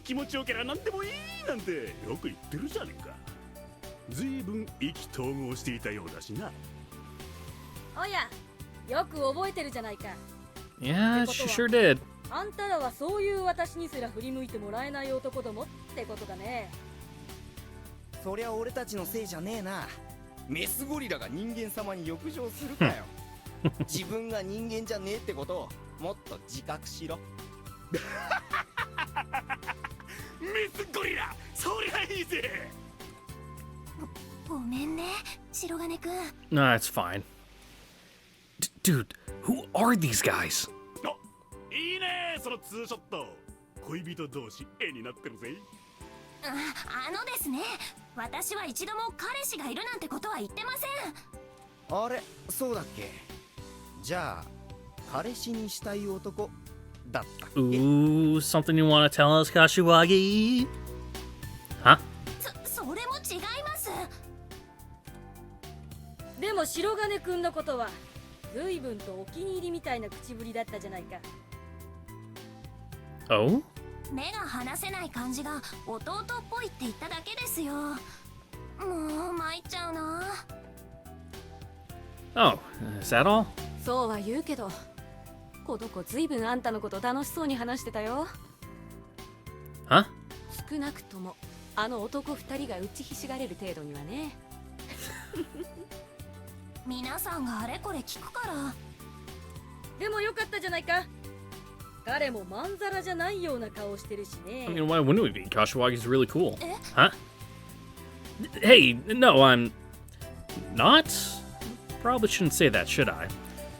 気持ちよけりゃ何でもいいなんてよく言ってるじゃねえか。ずいぶん意気投合していたようだしな。おや、よく覚えてるじゃないか。 Yeah, she sure did. あんたらはそういう私にすら振り向いてもらえない男どもってことだね。そりゃ俺たちのせいじゃねえな。メスゴリラが人間様に浴場するかよ。自分が人間じゃねえってことをもっと自覚しろ。メスゴリラ、そりゃいいぜ。ごめんね、白金くん。 Nah, it's fine. Dude, who are these guys? いいね、そのツーショット。恋人同士絵になってるぜ。ですね、私は一度も彼氏がいるなんてことは言ってません。あれ、そうだっけ。じゃあ彼氏にしたい男だったっけ。 Ooh, something you want to tell us, Kashiwagi? Huh? それも違います。でも白金くんのことは随分とお気に入りみたいな口ぶりだったじゃないか。 Oh? 目が離せない感じが弟っぽいって言っただけですよ。もう参っちゃうな。 Oh, is that all? そうは言うけど、この子随分あんたのこと楽しそうに話してたよ。 Huh? 少なくともあの男二人が打ちひしがれる程度にはね。皆さんがあれこれ聞くから。でもよかったじゃないか。彼もまんざらじゃないような顔してるしね。 I mean, why wouldn't we be? Kashiwagi's really cool. Huh? Hey, no, I'm not? Probably shouldn't say that, should I?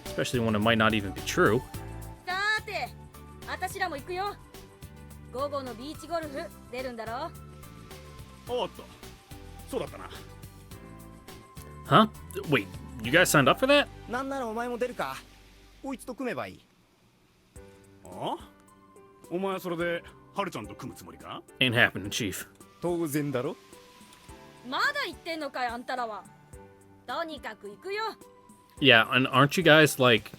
Especially when it might not even be true. さーて、私らも行くよ。午後のビーチゴルフ出るんだろ。おっと、そうだったな。 Huh? Wait, you guys signed up for that? なんならお前も出るか。こいつと組めばいい。あ？お前それではるちゃんと組むつもりか？ Ain't happening, Chief. 当然だろ。まだ言ってんのかいあんたらは。とにかく行くよ。 Yeah, and aren't you guys like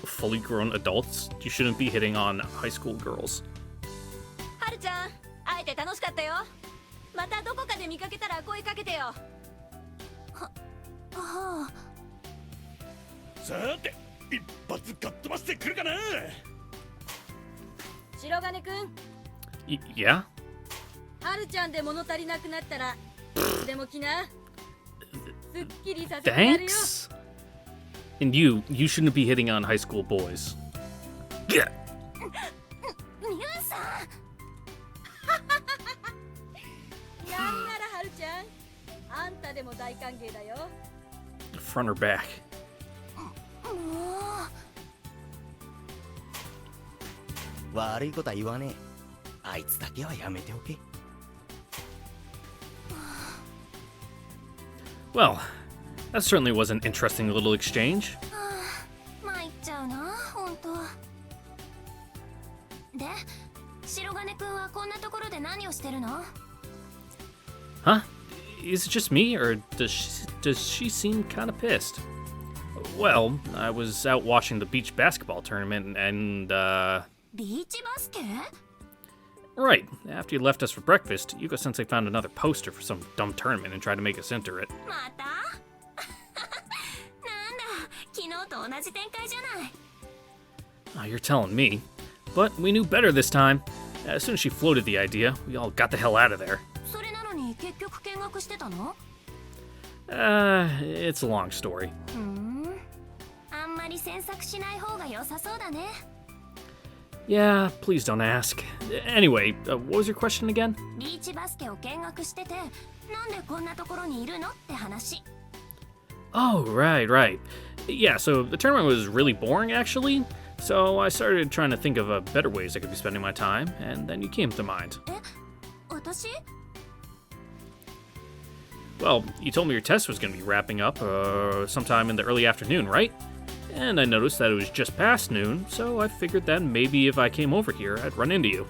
fully grown adults? You shouldn't be hitting on high school girls. はるちゃん、会えて楽しかったよ。またどこかで見かけたら声かけてよ。はあ。さて一発かっ飛ばしてくるかな。白金くん、Yeah? はるちゃんで物足りなくなったらいつでも来な。すっきりさせてやるよ。 Thanks. And you shouldn't be hitting on high school boys. Yeah. ミュウさん。なんならはるちゃん、あんたでも大歓迎だよ。 Front or back? もう。悪いことは言わねえ。あいつだけはやめておけ。 Well, that certainly was an interesting little exchange. 参っちゃうな、ほんと。で、白金くんはこんなところで何をしてるの？ Huh? Is it just me, or does she seem kind of pissed? Well, I was out watching the beach basketball tournament, and ビーチバスケ？ right after you left us for breakfast, Yuko-sensei found another poster for some dumb tournament and tried to make us enter it. また？なんだ、昨日と同じ展開じゃない。Oh, you're telling me. But we knew better this time. As soon as she floated the idea, we all got the hell out of there. それなのに結局見学してたの？ It's a long story. あんまり詮索しない方が良さそうだね。 Yeah, please don't ask. Anyway, what was your question again? ビーチバスケを見学してて、なんでこんなところにいるのって話。 Oh, right. Yeah, so the tournament was really boring, actually. So I started trying to think of better ways I could be spending my time, and then you came to mind. 私？ Well, you told me your test was going to be wrapping up sometime in the early afternoon, right? And I noticed that it was just past noon, so I figured that maybe if I came over here, I'd run into you.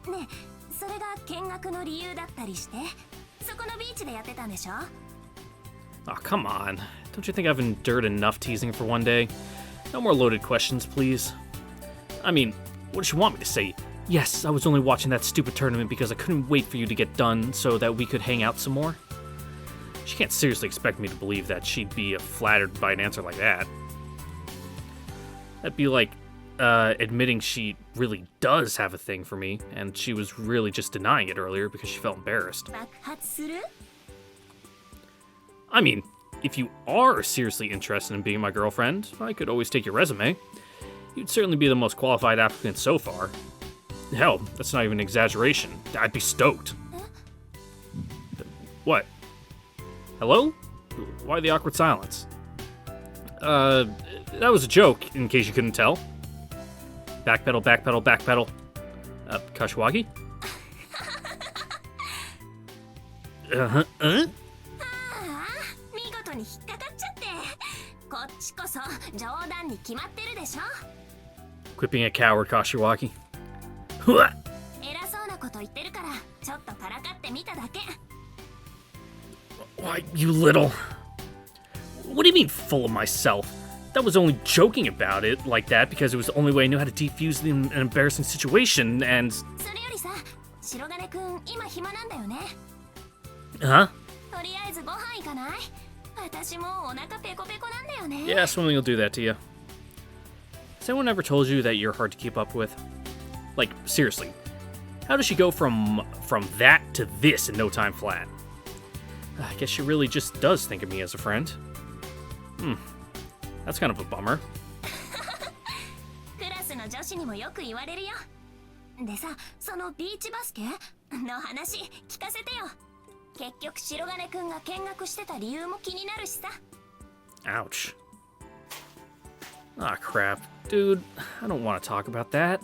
ねえ、それが見学の理由だったりして、そこのビーチでやってたんでしょ？ Oh, come on. Don't you think I've endured enough teasing for one day? No more loaded questions, please. I mean, what does she want me to say? Yes, I was only watching that stupid tournament because I couldn't wait for you to get done so that we could hang out some more. She can't seriously expect me to believe that she'd be flattered by an answer like that. That'd be like admitting she really does have a thing for me, and she was really just denying it earlier because she felt embarrassed. 爆発する？ I mean, if you are seriously interested in being my girlfriend, I could always take your resume. You'd certainly be the most qualified applicant so far. Hell, that's not even an exaggeration. I'd be stoked. What? Hello? Why the awkward silence? That was a joke, in case you couldn't tell. Backpedal, backpedal, backpedal. Kashiwagi? ああ、見事に引っかかっちゃって。こっちこそ冗談に決まってるでしょ。 Quit being a coward, Kashiwagi. Hua! 偉そうなこと言ってるから、ちょっとからかってみただけ。 Why, you little... What do you mean, full of myself? That was only joking about it like that because it was the only way I knew how to defuse an embarrassing situation, and... それよりさ、白金くん今暇なんだよね。 Huh? とりあえずご飯行かない？私もうお腹ペコペコなんだよね。 Yeah, swimming will do that to you. Has anyone ever told you that you're hard to keep up with? Like, seriously, how does she go from that to this in no time flat? I guess she really just does think of me as a friend. That's kind of a bummer. クラスの女子にもよく言われるよ。でさ、そのビーチバスケの話聞かせてよ。結局白金くんが見学してた理由も気になるしさ。 Ouch. Ah, crap. Dude, I don't want to talk about that.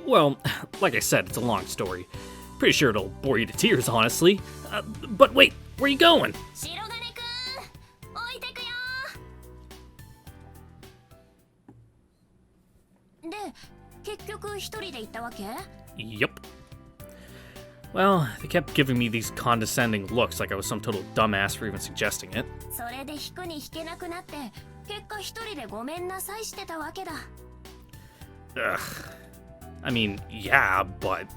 Well, like I said, it's a long story. Pretty sure it'll bore you to tears, honestly. But wait, where are you going? 白金くん、置いてくよ。で、結局一人で行ったわけ？ Yup. Well, they kept giving me these condescending looks like I was some total dumbass for even suggesting it. それで引くに引けなくなって結果一人でごめんなさいしてたわけだ。 Ugh. I mean, yeah, but...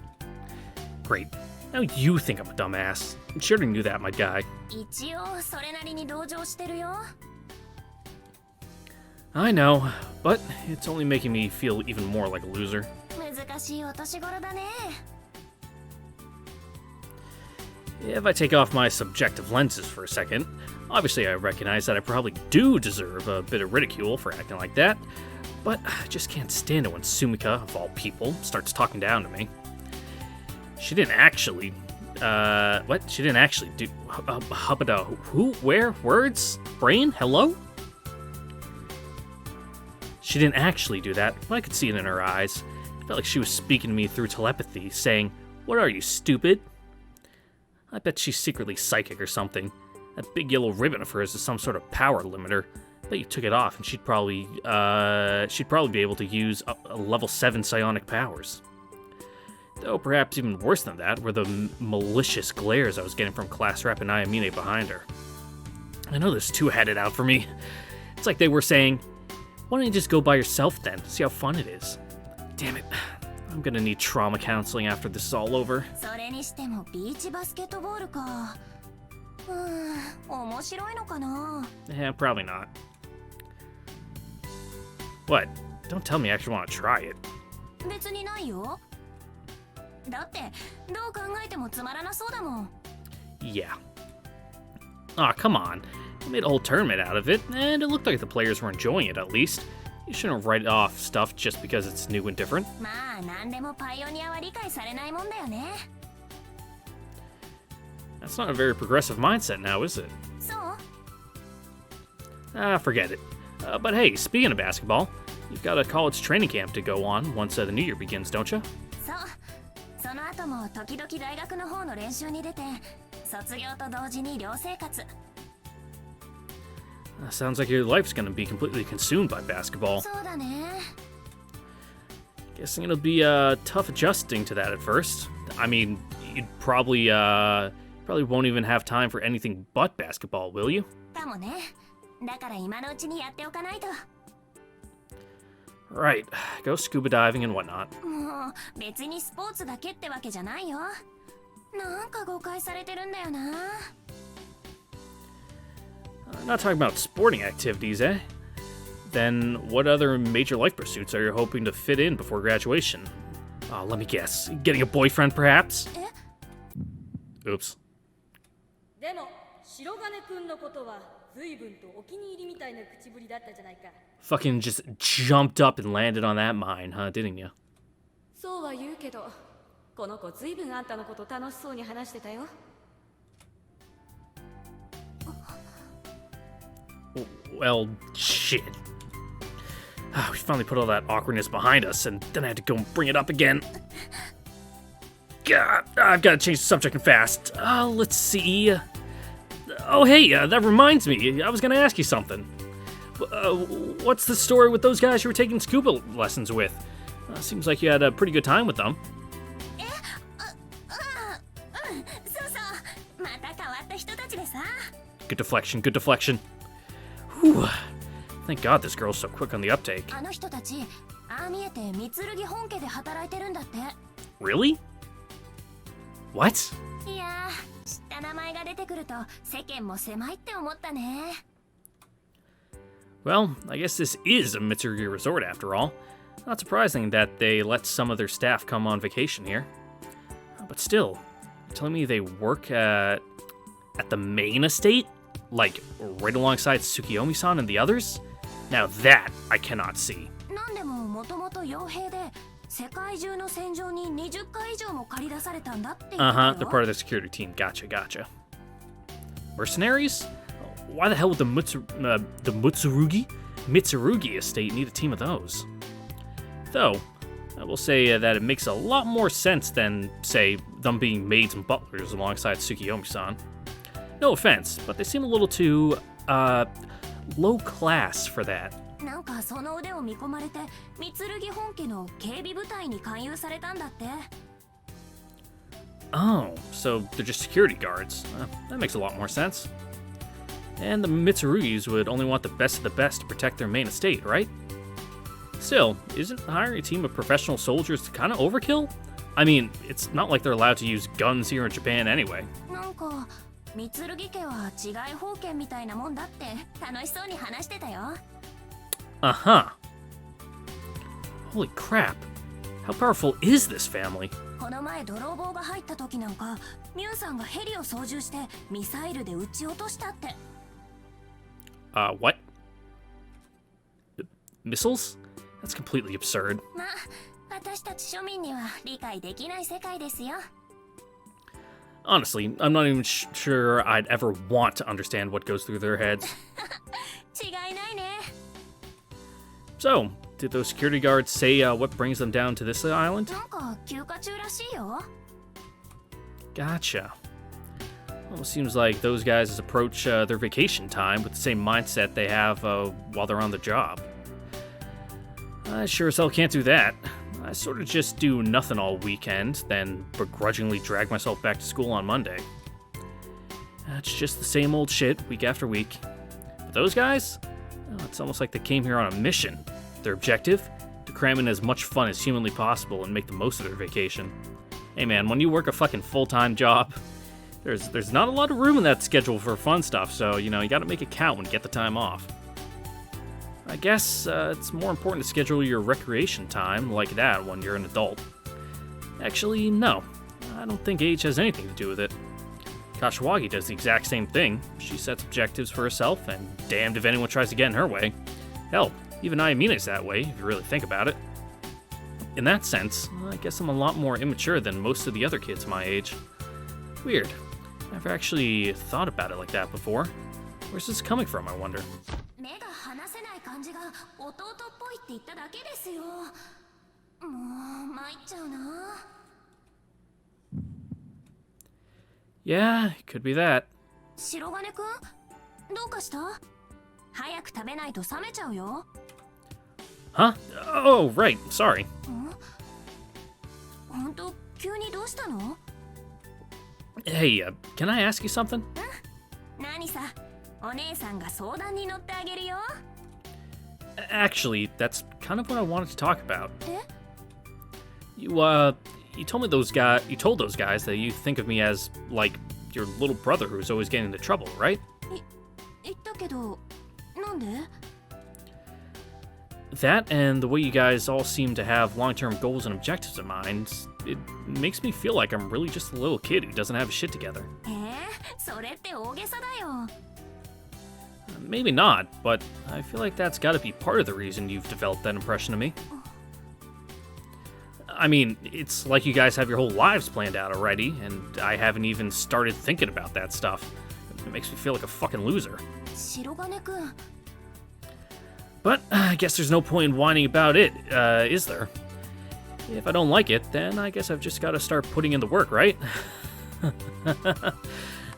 Great. Now you think I'm a dumbass. I sure knew that, my guy. 一応それなりに同情してるよ。 I know, but it's only making me feel even more like a loser. 難しいお年頃だね。 If I take off my subjective lenses for a second, obviously I recognize that I probably do deserve a bit of ridicule for acting like that, but I just can't stand it when Sumika, of all people, starts talking down to me. She didn't actually, what? She didn't actually do, who, where, words, brain, hello? She didn't actually do that, but I could see it in her eyes. It felt like she was speaking to me through telepathy, saying, "What are you, stupid?" I bet she's secretly psychic or something. That big yellow ribbon of hers is some sort of power limiter. I bet you took it off and she'd probably be able to use a level 7 psionic powers. Though perhaps even worse than that were the malicious glares I was getting from Class Rep and Ayamine behind her. I know this too had it out for me. It's like they were saying, "Why don't you just go by yourself then? See how fun it is." Damn it. I'm gonna need trauma counseling after this is all over. それにしてもビーチバスケットボールか。面白いのかな。 Yeah, probably not. What? Don't tell me I actually want to try it. 別にないよ。だってどう考えてもつまらなそうだもん。 Yeah. Aw, come on. You made a whole tournament out of it, and it looked like the players were enjoying it at least. You shouldn't write off stuff just because it's new and different. まあ何でもパイオニアは理解されないもんだよね。 That's not a very progressive mindset now, is it? そう？ Ah, forget it. But hey, speaking of basketball, you've got a college training camp to go on once the new year begins, don't you? そう。その後も時々大学の方の練習に出て、卒業と同時に寮生活。 Sounds like your life's gonna be completely consumed by basketball. そうだね。 Guessing it'll be tough adjusting to that at first. I mean, you'd probably won't even have time for anything but basketball, will you? かもね。だから今のうちにやっておかないと。 Right, go scuba diving and whatnot. もう別にスポーツだけってわけじゃないよ。なんか誤解されてるんだよな。 Not talking about sporting activities, eh? Then what other major life pursuits are you hoping to fit in before graduation? Let me guess. Getting a boyfriend, perhaps? Oops. でも白金くんのことは随分とお気に入りみたいな口ぶりだったじゃないか。 Fucking just jumped up and landed on that mine, huh? Didn't you? そうは言うけど、この子随分あんたのこと楽しそうに話してたよ。 Well, shit. We finally put all that awkwardness behind us, and then I had to go and bring it up again. God, I've got to change the subject and fast. Let's see. Oh, hey, that reminds me. I was going to ask you something. What's the story with those guys you were taking scuba lessons with? Seems like you had a pretty good time with them. そうそう。また変わった人たちでさ。 Good deflection, good deflection. Whew. Thank God this girl's so quick on the uptake. あの人たち、ああ見えて三剣本家で働いてるんだって。 Really? What? いやー、知った名前が出てくると世間も狭いって思ったね。 Well, I guess this is a Mitsurugi resort after all. Not surprising that they let some of their staff come on vacation here. But still, you're telling me they work at the main estate? Like, right alongside Tsukiyomi-san and the others? Now that I cannot see. なんでももともと傭兵で世界中の戦場に20回以上も借り出されたんだって言ってたよ。They're part of the security team. Gotcha. Mercenaries? Why the hell would the Mitsurugi estate need a team of those? Though, I will say that it makes a lot more sense than, say, them being maids and butlers alongside Tsukiyomi-san. No offense, but they seem a little too, low class for that. なんかその腕を見込まれて三剣本家の警備部隊に勧誘されたんだって。Oh, so they're just security guards. That makes a lot more sense. And the Mitsurugis would only want the best of the best to protect their main estate, right? Still, isn't hiring a team of professional soldiers kind of overkill? I mean, it's not like they're allowed to use guns here in Japan anyway. なんか三剣家は違い封建みたいなもんだって楽しそうに話してたよ。 Uh-huh. Holy crap. How powerful is this family? この前泥棒が入った時なんかミュウさんがヘリを操縦してミサイルで撃ち落としたって。 What? Missiles? That's completely absurd. まあ私たち庶民には理解できない世界ですよ。 Honestly, I'm not even sure I'd ever want to understand what goes through their heads. 違いないね。 So, did those security guards say what brings them down to this island? なんか休暇中らしいよ。 Gotcha. Almost seems like those guys approach their vacation time with the same mindset they have while they're on the job. I sure as hell can't do that. I sort of just do nothing all weekend, then begrudgingly drag myself back to school on Monday. It's just the same old shit week after week. But those guys? Oh, it's almost like they came here on a mission. Their objective? To cram in as much fun as humanly possible and make the most of their vacation. Hey man, when you work a fucking full-time job, there's not a lot of room in that schedule for fun stuff, so, you know, you gotta make it count when you get the time off. I guess it's more important to schedule your recreation time like that when you're an adult. Actually, no. I don't think age has anything to do with it. Kashiwagi does the exact same thing. She sets objectives for herself, and damned if anyone tries to get in her way. Hell, even Ayamina's that way, if you really think about it. In that sense, I guess I'm a lot more immature than most of the other kids my age. Weird. Never actually thought about it like that before. Where's this coming from, I wonder? 目が離せない感じが弟っぽいって言っただけですよ。もう参っちゃうな。 Yeah, it could be that. 白金くん、どうかした？早く食べないと冷めちゃうよ。 Huh? Oh, right. Sorry. ほんと急にどうしたの？ Hey, can I ask you something? 何さ、お姉さんが相談に乗ってあげるよ。 Actually, that's kind of what I wanted to talk about. え？ You told those guys that you think of me as, like, your little brother who's always getting into trouble, right? 言ったけど、なんで？ That and the way you guys all seem to have long-term goals and objectives in mind, it makes me feel like I'm really just a little kid who doesn't have his shit together. それって大げさだよ。 Maybe not, but I feel like that's gotta be part of the reason you've developed that impression of me. I mean, it's like you guys have your whole lives planned out already, and I haven't even started thinking about that stuff. It makes me feel like a fucking loser. 白金くん。 But I guess there's no point in whining about it, is there? If I don't like it, then I guess I've just gotta start putting in the work, right?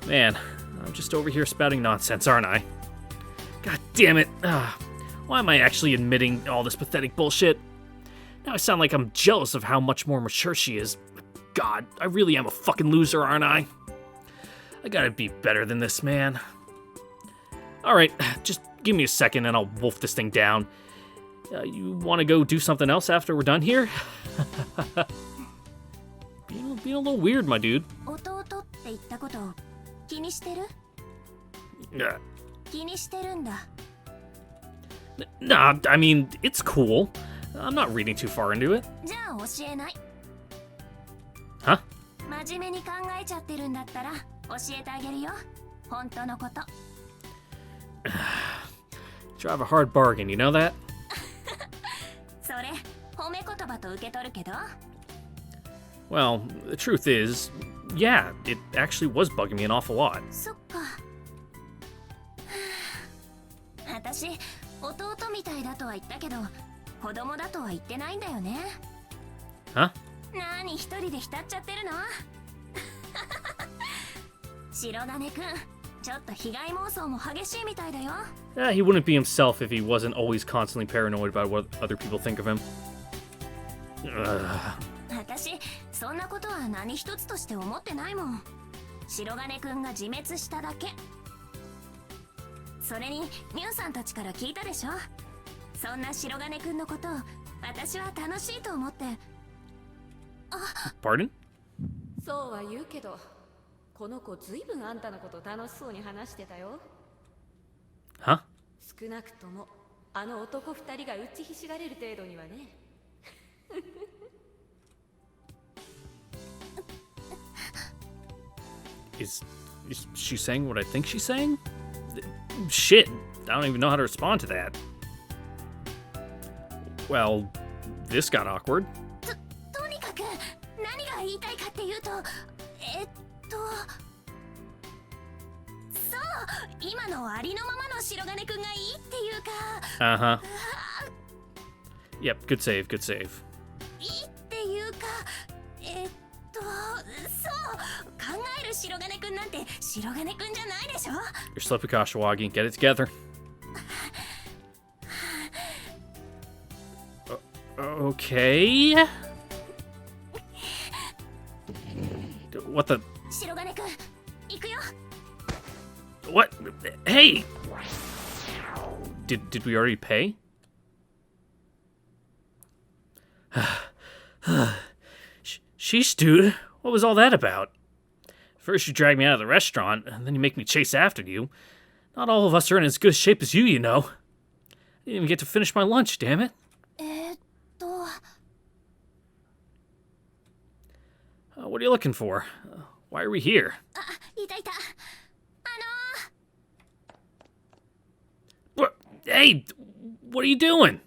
Man, I'm just over here spouting nonsense, aren't I? God damn it. Why am I actually admitting all this pathetic bullshit? Now I sound like I'm jealous of how much more mature she is. God, I really am a fucking loser, aren't I? I gotta be better than this, man. Alright, just give me a second and I'll wolf this thing down. You wanna go do something else after we're done here? being a little weird, my dude. 弟って言ったこと気にしてる？気にしてるんだ。 Nah, I mean, it's cool. I'm not reading too far into it. じゃあ教えない。 Huh? 真面目に考えちゃってるんだったら教えてあげるよ。本当のこと。 Drive a hard bargain, you know that? それ褒め言葉と受け取るけど。 Well, the truth is, yeah, it actually was bugging me an awful lot. そっか。私弟みたいだとは言ったけど子供だとは言ってないんだよね。 Huh? 何一人で浸っちゃってるの？白金くん、ちょっと被害妄想も激しいみたいだよ。 He wouldn't be himself if he wasn't always constantly paranoid about what other people think of him. 私そんなことは何一つとして思ってないもん。白金くんが自滅しただけ。それにミュウさんたちから聞いたでしょ。そんな白金くんのことを私は楽しいと思って。Pardon? そうは言うけど、この子ずいぶんあんたのこと楽しそうに話してたよ。 Huh? 少なくともあの男二人が打ちひしがれる程度にはね。Is she saying what I think she's saying? Shit, I don't even know how to respond to that. Well, this got awkward. とにかく何が言いたいかっていうと、そう、今のありのままの白金くんがいいっていうか。Uh-huh. Yep, good save, good save. いいっていうか、そう考える白金くんなんて白金くんじゃないでしょ。 You're slipping, Kashiwagi. Get it together. Okay. What the? 白金くん行くよ。 What? Hey! Did we already pay? Sheesh, dude. What was all that about? First you drag me out of the restaurant, and then you make me chase after you. Not all of us are in as good shape as you know. I didn't even get to finish my lunch, damn it. What are you looking for? Why are we here? いたいた。What? Hey! What are you doing?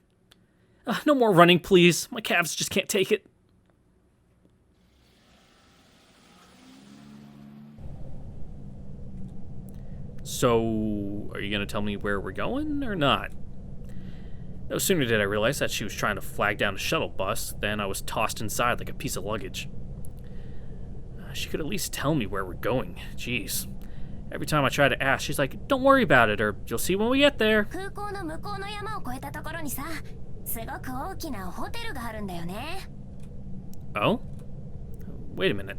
No more running, please. My calves just can't take it. So, are you going to tell me where we're going, or not? No sooner did I realize that she was trying to flag down a shuttle bus than I was tossed inside like a piece of luggage. She could at least tell me where we're going. Jeez. Every time I try to ask, she's like, don't worry about it, or you'll see when we get there. 空港の向こうの山を越えたところにさ、すごく大きなホテルがあるんだよね。 Oh? Wait a minute.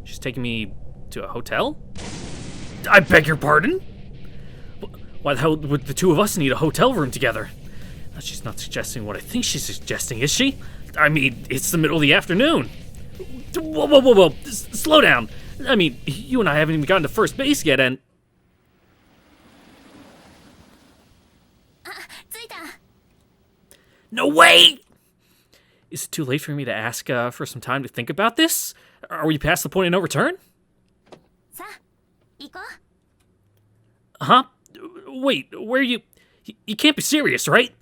She's taking me to a hotel? I beg your pardon? Why the hell would the two of us need a hotel room together? She's not suggesting what I think she's suggesting, is she? I mean, it's the middle of the afternoon. Whoa, whoa, whoa, whoa. Slow down. I mean, you and I haven't even gotten to first base yet, and... 着いた。 No way! Is it too late for me to ask for some time to think about this? Are we past the point of no return? さあ、行こう。 Huh? Wait, where are you... You can't be serious, right?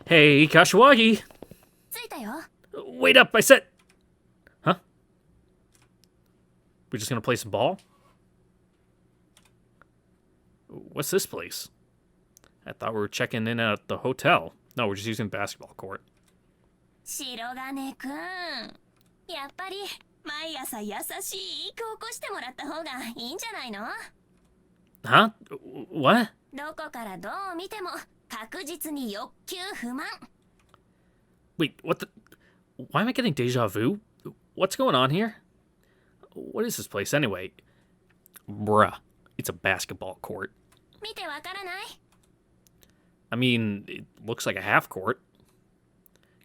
Hey, Kashiwagi! 着いたよ。 Wait up, I said... Huh? We're just gonna play some ball? What's this place? I thought we were checking in at the hotel. No, we're just using the basketball court. 白金くん、やっぱり毎朝優しい起こしてもらった方がいいんじゃないの？ Huh? What? どこからどう見ても確実に欲求不満。 Wait, what the... Why am I getting deja vu? What's going on here? What is this place anyway? Bruh, it's a basketball court. 見てわからない？ I mean, it looks like a half court.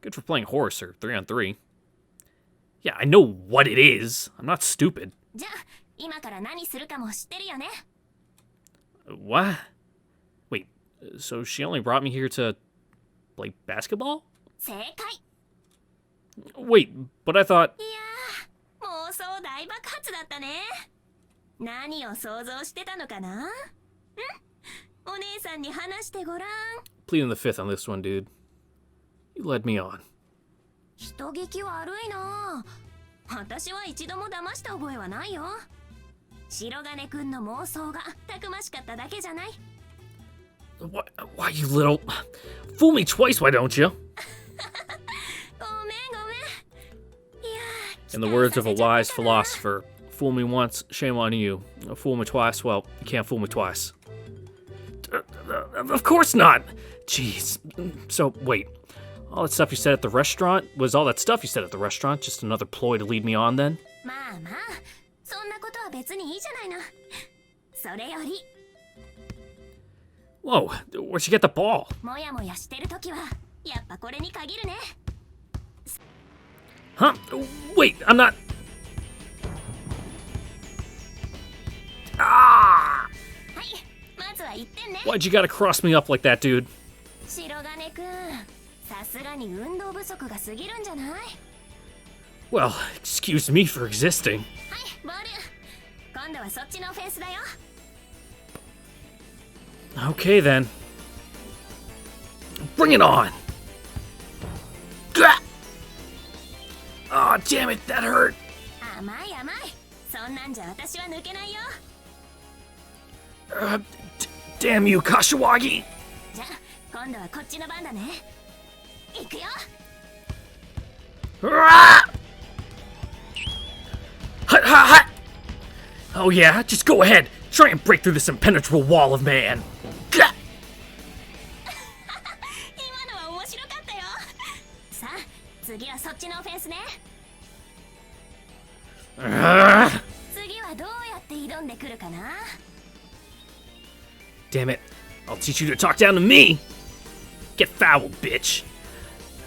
Good for playing horse or 3-on-3. Yeah, I know what it is. I'm not stupid. じゃあ今から何するかも知ってるよね？ What? Wait, so she only brought me here to play basketball? 正解。 Wait, but I thought... いやー、妄想大爆発だったね。何を想像してたのかな？ん？お姉さんに話してごらん。 Pleading the fifth on this one, dude. You led me on. 人聞き悪いな。私は一度も騙した覚えはないよ。白金くんの妄想がたくましかっただけじゃない？ Why, you little... Fool me twice, why don't you? ごめんごめん。いやー、 In the words of a wise philosopher, fool me once, shame on you. Fool me twice, well, you can't fool me twice. Of course not! Jeez. So, wait. All that stuff you said at the restaurant? Was all that stuff you said at the restaurant just another ploy to lead me on then? まあまあ、そんなことは別にいいじゃないの。それより Whoa, where'd you get the ball? もやもやしてるときはやっぱこれに限るね。 Huh? Wait, I'm not... Ah! はい、まずは1点ね。 Why'd you gotta cross me up like that, dude? 白金くん、さすがに運動不足が過ぎるんじゃない？ Well, excuse me for existing. はい、ボール。今度はそっちのオフェンスだよ。 Okay then. Bring it on! Gah! Aw, damn it, that hurt! 甘い甘い。そんなんじゃ私は抜けないよ。 Damn you, Kashiwagi! じゃあ、今度はこっちの番だね。行くよ。 Ah! Hut, hut, hut! Oh yeah, just go ahead. Try and break through this impenetrable wall of man. Gah! 今のは面白かったよ。さあ、次はそっちのオフェンスね。 Ah! 次はどうやって挑んでくるかな。 Damn it. I'll teach you to talk down to me! Get fouled, bitch!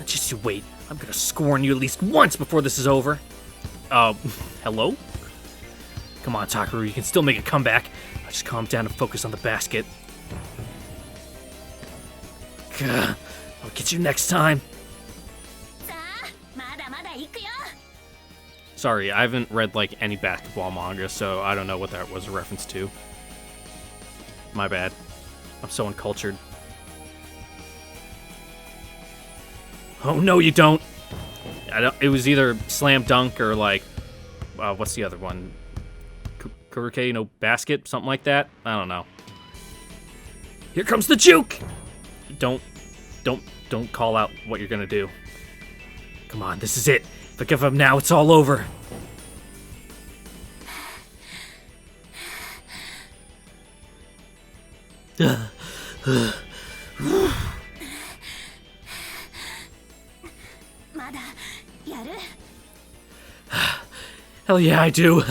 Just you wait. I'm gonna score on you at least once before this is over. Hello? Come on, Takaru, you can still make a comeback. Just calm down and focus on the basket. Gah, I'll get you next time. さあ、まだまだ行くよ。 Sorry, I haven't read, like, any basketball manga, so I don't know what that was a reference to. My bad. I'm so uncultured. Oh, no, you don't! It was either Slam Dunk or, like, what's the other one? Kuruke no Basket? Something like that? I don't know. Here comes the juke! Don't call out what you're gonna do. Come on, this is it. If I give up now, it's all over. Uh, まだやる？ Hell yeah, I do.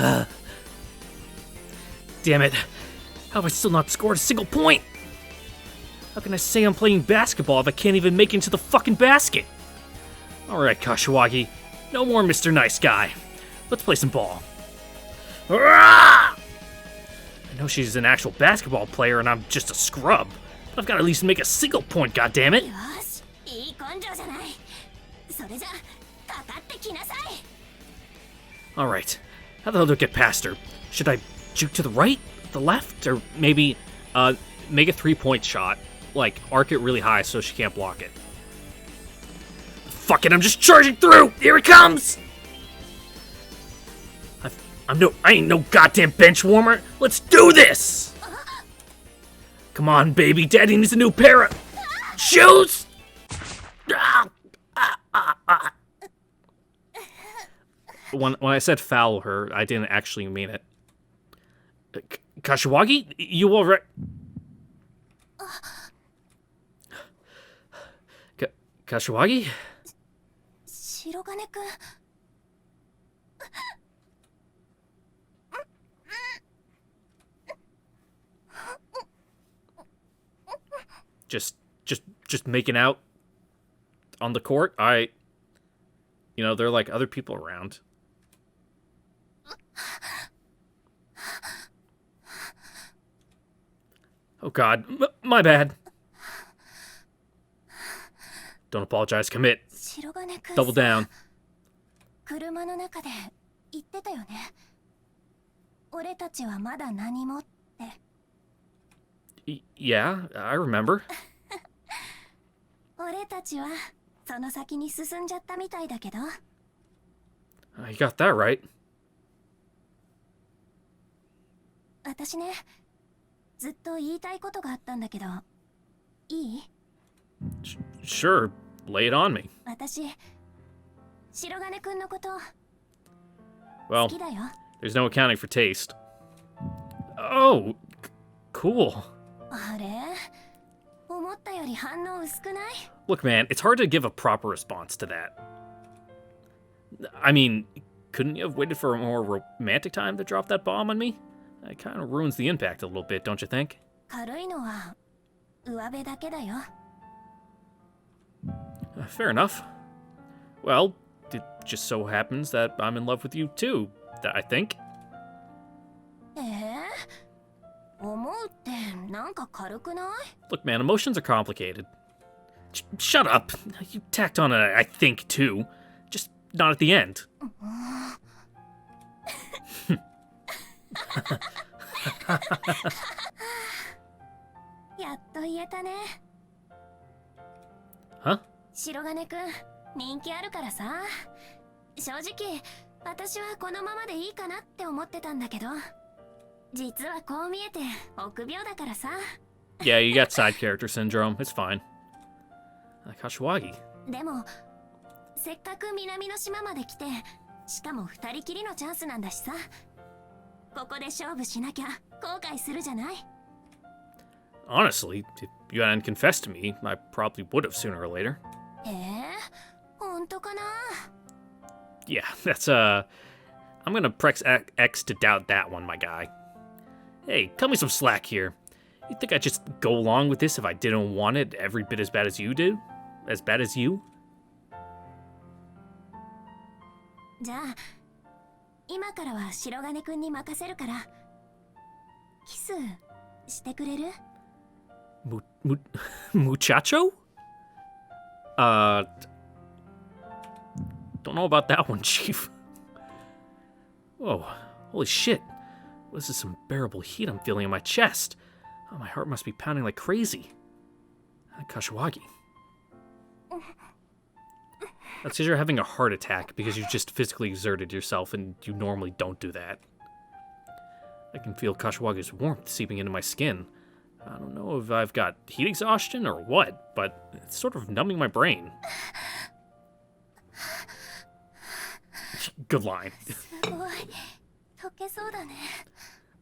Damn it. How have I still not scored a single point? How can I say I'm playing basketball if I can't even make it into the fucking basket? Alright, Kashiwagi. No more Mr. Nice Guy. Let's play some ball. I know she's an actual basketball player and I'm just a scrub. But I've got to at least make a single point, goddammit. よし、いい根性じゃない。それじゃ、かかってきなさい。 Alright. How the hell do I get past her? Should I juke to the right? The left? Or maybe, make a 3-point shot. Like, arc it really high so she can't block it. Fuck it, I'm just charging through! Here it comes! I ain't no goddamn bench warmer. Let's do this! Come on, baby. Daddy needs a new pair of shoes! When I said foul her, I didn't actually mean it. Kashiwagi? You alright? Kashiwagi? 白金くん。 Just making out on the court? You know, there are like other people around. Oh god, my bad. Don't apologize, commit. 白金くん。 Double down. 車の中で言ってたよね。俺たちはまだ何もって。 Yeah, I remember. 俺たちはその先に進んじゃったみたいだけど。 You got that right. 私ね、ずっと言いたいことがあったんだけど、いい？ Sure, lay it on me. 私、白金くんのこと Well, 好きだよ。 there's no accounting for taste. Oh, cool. あれ？思っったより反応薄くない？ Look, man, it's hard to give a proper response to that. I mean, couldn't you have waited for a more romantic time to drop that bomb on me? It kind of ruins the impact a little bit, don't you think? 軽いのは上辺だけだよ。 Fair enough. Well, it just so happens that I'm in love with you too, I think. 思うってなんか軽くない？ Look, man, emotions are complicated. Shut up! You tacked on a I think too. Just not at the end. やっと言えたね。 Huh? 白金くん、人気あるからさ。正直、私はこのままでいいかなって思ってたんだけど、実はこう見えて臆病だからさ。Yeah, you got side character syndrome. It's fine. Kashiwagi. でも、せっかく南の島まで来て、しかも二人きりのチャンスなんだしさ。ここで勝負しなきゃ後悔するじゃない？ Honestly, if you hadn't confessed to me, I probably would have sooner or later. 本当かな？ Yeah, that's, I'm gonna press X to doubt that one, my guy. Hey, cut me some slack here. You think I'd just go along with this if I didn't want it every bit as bad as you do? As bad as you? じゃあ、今からは白金くんに任せるから、キスしてくれる？ Muchacho? Don't know about that one, Chief. Whoa, holy shit. This is some unbearable heat I'm feeling in my chest. Oh, my heart must be pounding like crazy. Kashiwagi. That's because you're having a heart attack because you just physically exerted yourself and you normally don't do that. I can feel Kashiwagi's warmth seeping into my skin. I don't know if I've got heat exhaustion or what, but it's sort of numbing my brain. Good line. すごい。溶けそうだね。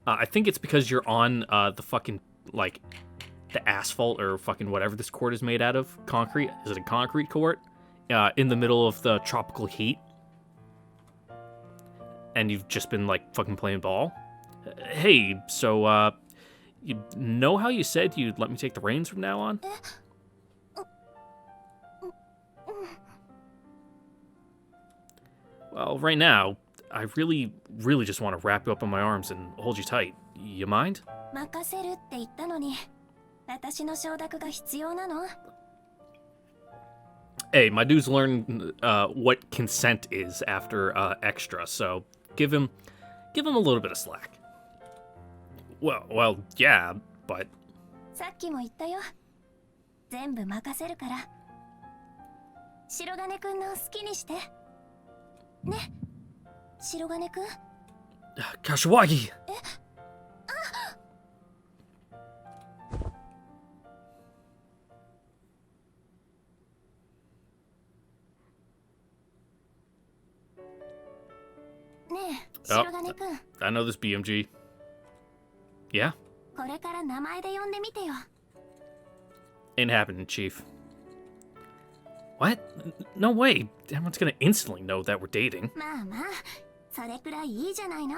I think it's because you're on the fucking, like, the asphalt or fucking whatever this court is made out of. Concrete? Is it a concrete court? In the middle of the tropical heat. And you've just been, like, fucking playing ball. Hey, so, you know how you said you'd let me take the reins from now on? Well, right now, I really just want to wrap you up in my arms and hold you tight. You mind? 任せるって言ったのに、私の承諾が必要なの？ Hey, my dude's learned what consent is after extra, so give him a little bit of slack. Well, yeah, but さっきも言ったよ。全部任せるから。白金くんの好きにして。ね、白金くん。Kashiwagi. I know this BMG. Yeah? これから名前で呼んでみてよ。 Ain't happening, Chief. What? No way. Everyone's gonna instantly know that we're dating. まあまあ、それくらいいいじゃないの。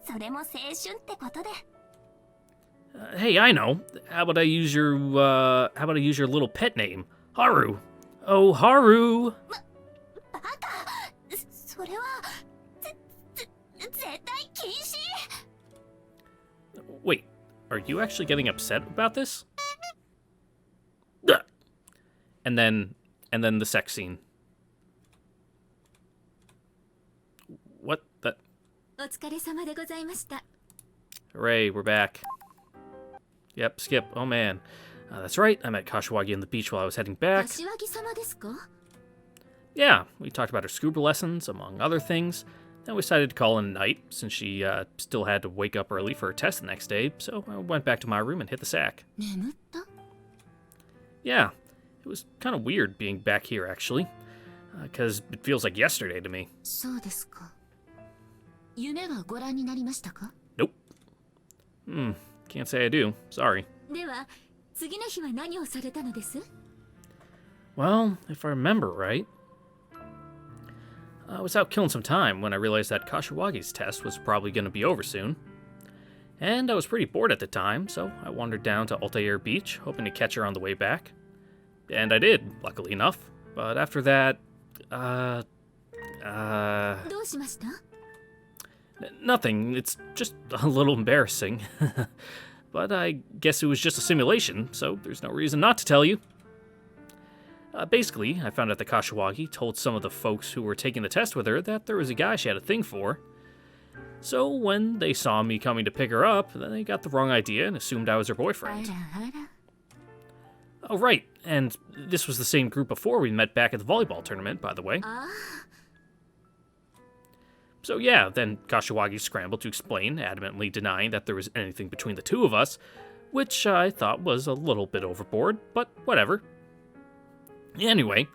それも青春ってことで。Hey, I know. How about I use your little pet name? Haru. Oh, Haru. バカ。それは絶対禁止。 Wait, are you actually getting upset about this? And then the sex scene. What the? お疲れ様でございました。 Hooray, we're back. Yep, skip. Oh man. That's right, I met Kashiwagi on the beach while I was heading back. 柏木様ですか？ Yeah, we talked about her scuba lessons, among other things. Then we decided to call it a night, since she still had to wake up early for her test the next day, so I went back to my room and hit the sack. 眠った？ Yeah, it was kind of weird being back here, actually. Because it feels like yesterday to me. そうですか。夢はご覧になりましたか？ Nope. Can't say I do. Sorry. では、次の日は何をされたのです？ Well, if I remember right, I was out killing some time when I realized that Kashiwagi's test was probably going to be over soon. And I was pretty bored at the time, so I wandered down to Altair Beach, hoping to catch her on the way back. And I did, luckily enough. But after that, どうしました？ nothing. It's just a little embarrassing. But I guess it was just a simulation, so there's no reason not to tell you. Basically, I found out that Kashiwagi told some of the folks who were taking the test with her that there was a guy she had a thing for. So when they saw me coming to pick her up, they got the wrong idea and assumed I was her boyfriend. Oh, right, and this was the same group before we met back at the volleyball tournament, by the way. So yeah, then Kashiwagi scrambled to explain, adamantly denying that there was anything between the two of us, which I thought was a little bit overboard, but whatever. Anyway,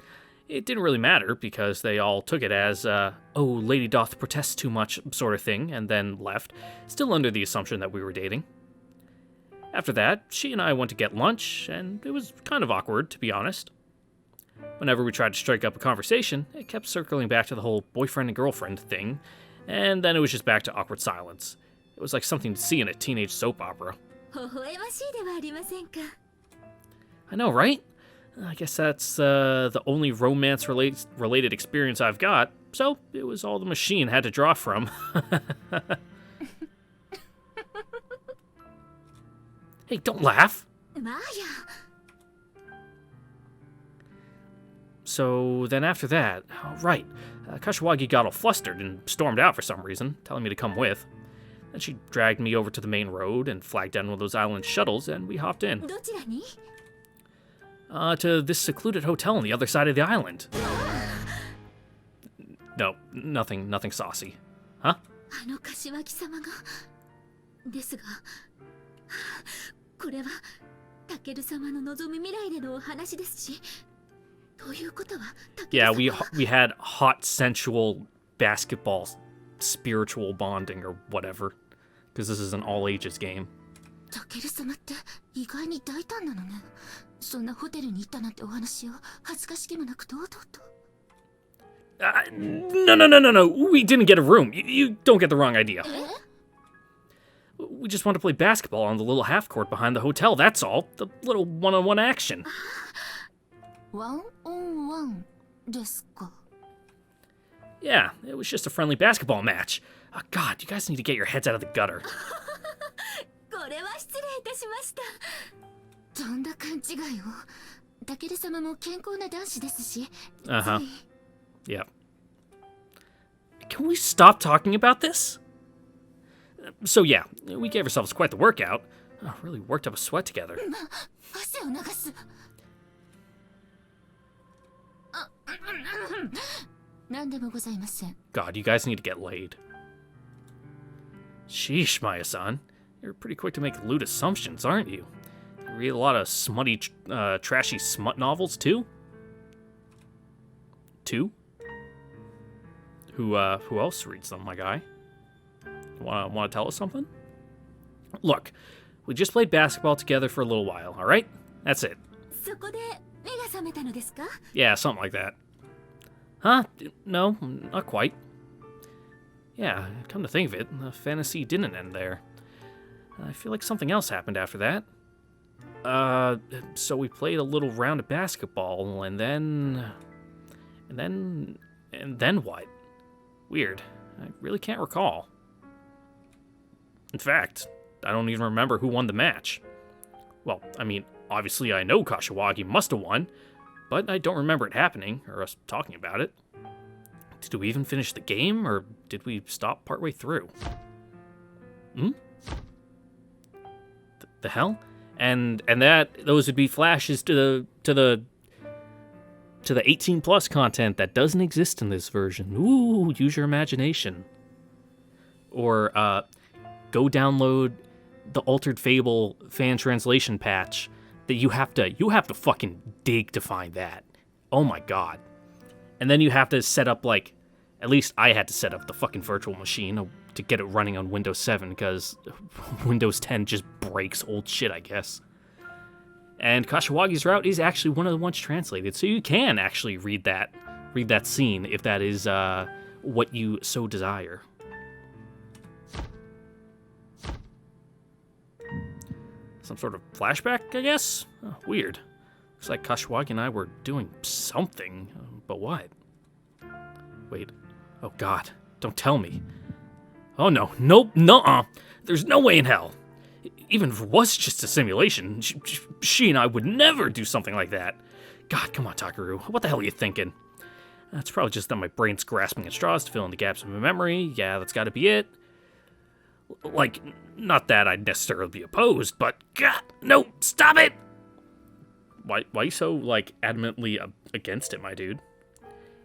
it didn't really matter because they all took it as, oh, lady doth protest too much sort of thing, and then left, still under the assumption that we were dating. After that, she and I went to get lunch, and it was kind of awkward, to be honest. Whenever we tried to strike up a conversation, it kept circling back to the whole boyfriend and girlfriend thing, and then it was just back to awkward silence. It was like something to see in a teenage soap opera. 微笑ましいではありませんか。 I know, right? I guess that's the only romance-related experience I've got, so it was all the machine had to draw from. Hey, don't laugh! まあや。 So then after that, right, Kashiwagi got all flustered and stormed out for some reason, telling me to come with. Then she dragged me over to the main road and flagged down one of those island shuttles, and we hopped in. どちらに？ To this secluded hotel on the other side of the island. No, nothing saucy. Huh? あの柏木様が。ですが、これはタケル様の望む未来でのお話ですし。 Yeah, we had hot, sensual basketball spiritual bonding or whatever, because this is an all-ages game. No, we didn't get a room. You don't get the wrong idea. We just want to play basketball on the little half-court behind the hotel, that's all. The little one-on-one action. 1-on-1 ですか? Yeah, it was just a friendly basketball match. Oh, God, you guys need to get your heads out of the gutter. これは失礼いたしました。とんだ勘違いを。タケル様も健康な男子ですし。Uh-huh. Yep. Can we stop talking about this? So yeah, we gave ourselves quite the workout. Really worked up a sweat together. 汗を流す。 God, you guys need to get laid. Sheesh, Maya-san. You're pretty quick to make lewd assumptions, aren't you? You read a lot of smutty, trashy smut novels, too? Two? Who else reads them, my guy? Wanna tell us something? Look, we just played basketball together for a little while, alright? That's it. そこで目が覚めたのですか? Yeah, something like that. Huh? No, not quite. Yeah, come to think of it, the fantasy didn't end there. I feel like something else happened after that. So we played a little round of basketball, and then what? Weird. I really can't recall. In fact, I don't even remember who won the match. Well, I mean, obviously I know Kashiwagi must have won, but I don't remember it happening, or us talking about it. Did we even finish the game, or did we stop partway through? The hell? And those would be flashes to the 18+ content that doesn't exist in this version. Ooh, use your imagination. Or go download the Altered Fable fan translation patch that you have to fucking dig to find that. Oh my god. And then you have to set up, like, at least I had to set up the fucking virtual machine to get it running on Windows 7 because Windows 10 just breaks old shit, I guess. And Kashiwagi's route is actually one of the ones translated, so you can actually read that scene if that is what you so desire. Some sort of flashback, I guess? Oh, weird. Looks like Kashiwagi and I were doing something, but what? Wait. Oh god, don't tell me. Oh no, nope, nuh-uh. There's no way in hell. Even if it was just a simulation, she and I would never do something like that. God, come on, Takaru. What the hell are you thinking? It's probably just that my brain's grasping at straws to fill in the gaps of my memory. Yeah, that's gotta be it. Like, not that I'd necessarily be opposed, but God, no, stop it! Why are you so, like, adamantly against it, my dude?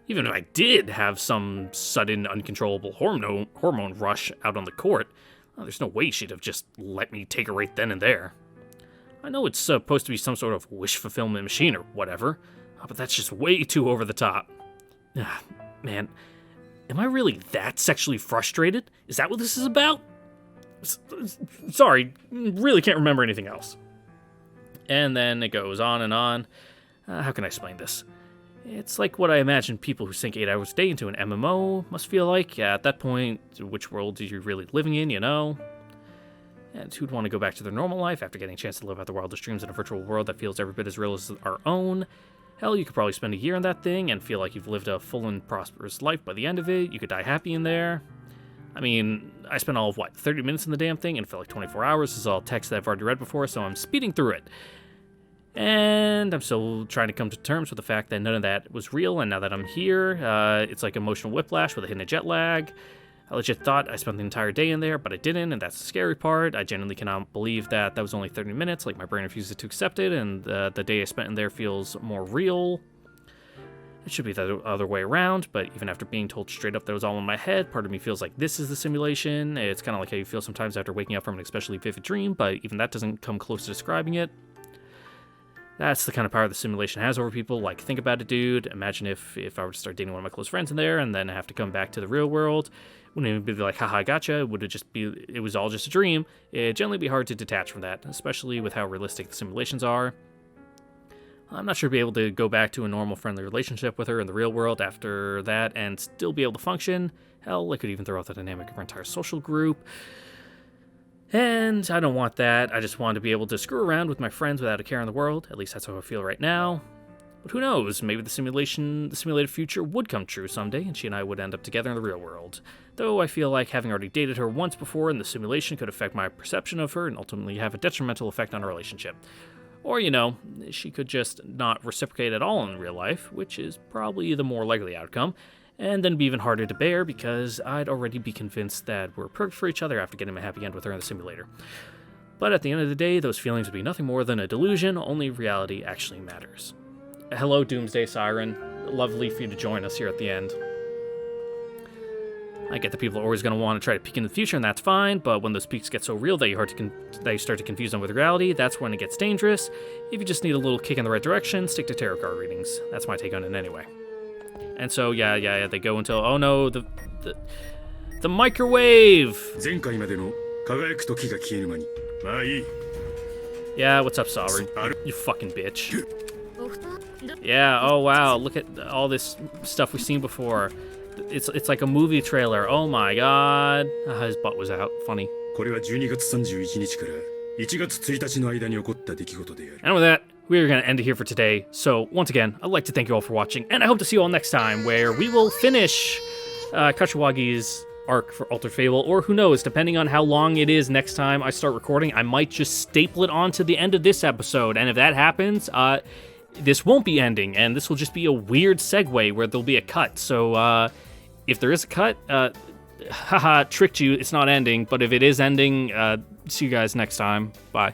Even if I did have some sudden, uncontrollable hormone rush out on the court, there's no way she'd have just let me take her right then and there. I know it's supposed to be some sort of wish fulfillment machine or whatever, but that's just way too over the top. Man, am I really that sexually frustrated? Is that what this is about? Sorry, really can't remember anything else. And then it goes on and on. How can I explain this? It's like what I imagine people who sink 8 hours a day into an MMO must feel like. At that point, which world are you really living in, you know? And who'd want to go back to their normal life after getting a chance to live out the wildest dreams in a virtual world that feels every bit as real as our own? Hell, you could probably spend a year in that thing and feel like you've lived a full and prosperous life by the end of it. You could die happy in there. I mean, I spent all of, 30 minutes in the damn thing, and it felt like 24 hours. This is all text that I've already read before, so I'm speeding through it. And I'm still trying to come to terms with the fact that none of that was real, and now that I'm here, it's like emotional whiplash with a hidden jet lag. I legit thought I spent the entire day in there, but I didn't, and that's the scary part. I genuinely cannot believe that was only 30 minutes, like my brain refuses to accept it, and the day I spent in there feels more real. It should be the other way around, but even after being told straight up that it was all in my head, part of me feels like this is the simulation. It's kind of like how you feel sometimes after waking up from an especially vivid dream, but even that doesn't come close to describing it. That's the kind of power the simulation has over people. Like, think about it, dude. Imagine if I were to start dating one of my close friends in there and then have to come back to the real world. Wouldn't even be like, haha, gotcha. It was all just a dream. It'd generally be hard to detach from that, especially with how realistic the simulations are. I'm not sure to be able to go back to a normal friendly relationship with her in the real world after that and still be able to function. Hell, I could even throw out the dynamic of our entire social group. And I don't want that. I just want to be able to screw around with my friends without a care in the world. At least that's how I feel right now. But who knows? Maybe the simulated future would come true someday, and she and I would end up together in the real world. Though I feel like having already dated her once before in the simulation could affect my perception of her and ultimately have a detrimental effect on our relationship. Or, she could just not reciprocate at all in real life, which is probably the more likely outcome, and then be even harder to bear because I'd already be convinced that we're perfect for each other after getting a happy end with her in the simulator. But at the end of the day, those feelings would be nothing more than a delusion, only reality actually matters. Hello, Doomsday Siren. Lovely for you to join us here at the end. I get that people are always going to want to try to peek into the future, and that's fine, but when those peaks get so real that you start to confuse them with reality, that's when it gets dangerous. If you just need a little kick in the right direction, stick to tarot card readings. That's my take on it anyway. And so, yeah, they go until, oh no, the microwave! Yeah, what's up, Sovereign? You fucking bitch. Yeah, oh wow, look at all this stuff we've seen before. It's like a movie trailer. Oh my god. His butt was out. Funny. And with that, we're going to end it here for today. So, once again, I'd like to thank you all for watching, and I hope to see you all next time, where we will finish Kashiwagi's arc for Altered Fable, or who knows, depending on how long it is next time I start recording, I might just staple it on to the end of this episode, and if that happens, this won't be ending, and this will just be a weird segue where there'll be a cut. So, if there is a cut, haha, tricked you, it's not ending, but if it is ending, see you guys next time. Bye.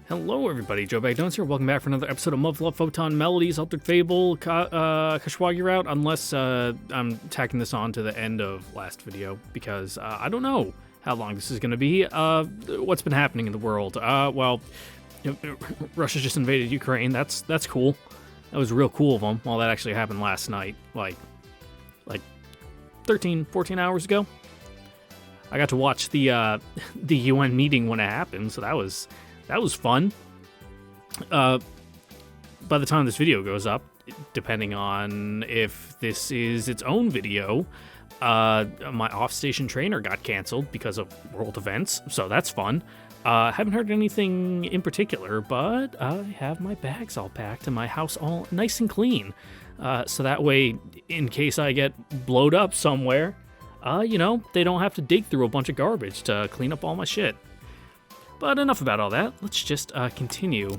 Hello everybody, Joe Bagdones here, welcome back for another episode of MUV, LUV, Photonmelodies, Altered Fable, Kashiwagi route, unless I'm tacking this on to the end of last video, because I don't know how long this is going to be. What's been happening in the world? Well, Russia just invaded Ukraine, that's cool. That was real cool of them. Well, that actually happened last night, like 13, 14 hours ago. I got to watch the UN meeting when it happened, so that was that was fun. By the time this video goes up, depending on if this is its own video, my off-station trainer got canceled because of world events, so that's fun. Haven't heard anything in particular, but I have my bags all packed and my house all nice and clean. So that way, in case I get blowed up somewhere, you know, they don't have to dig through a bunch of garbage to clean up all my shit. But enough about all that. Let's just continue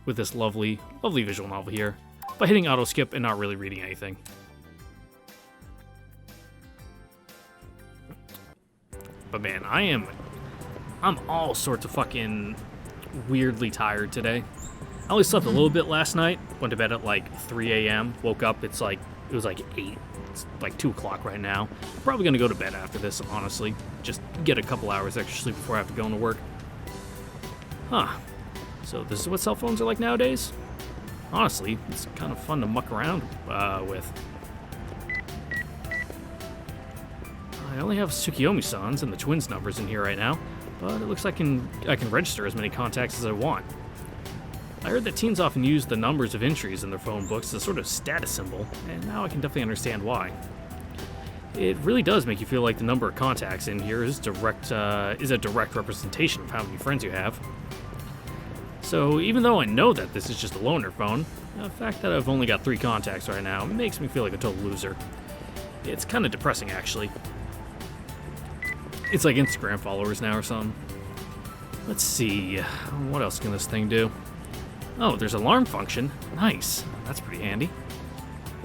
with this lovely, lovely visual novel here by hitting auto skip and not really reading anything. But man, I'm all sorts of fucking weirdly tired today. I only slept a little bit last night. Went to bed at like 3 a.m. Woke up, it was like 8. It's like 2 o'clock right now. I'm probably gonna go to bed after this, honestly. Just get a couple hours extra sleep before I have to go into work. Huh. So this is what cell phones are like nowadays? Honestly, it's kind of fun to muck around with. I only have Tsukiyomi-san's and the twins' numbers in here right now, but it looks like I can register as many contacts as I want. I heard that teens often use the numbers of entries in their phone books as a sort of status symbol, and now I can definitely understand why. It really does make you feel like the number of contacts in here is a direct representation of how many friends you have. So even though I know that this is just a loaner phone, the fact that I've only got 3 contacts right now makes me feel like a total loser. It's kind of depressing, actually. It's like Instagram followers now or something. Let's see, what else can this thing do? Oh, there's an alarm function. Nice. That's pretty handy.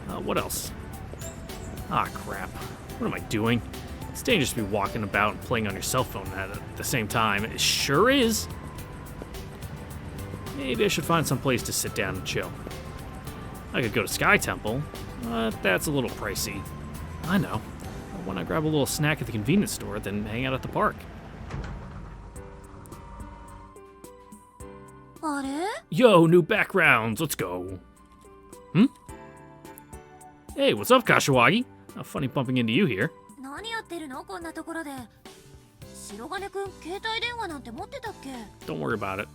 What else? Ah, crap. What am I doing? It's dangerous to be walking about and playing on your cell phone at the same time. It sure is. Maybe I should find some place to sit down and chill. I could go to Sky Temple, but that's a little pricey. I know. Why not grab a little snack at the convenience store, then hang out at the park? Yo, new backgrounds, let's go. Hey, what's up, Kashiwagi? Funny bumping into you here. 何やってるのこんなところで。白金くん、携帯電話なんて持ってたっけ？ Don't worry about it.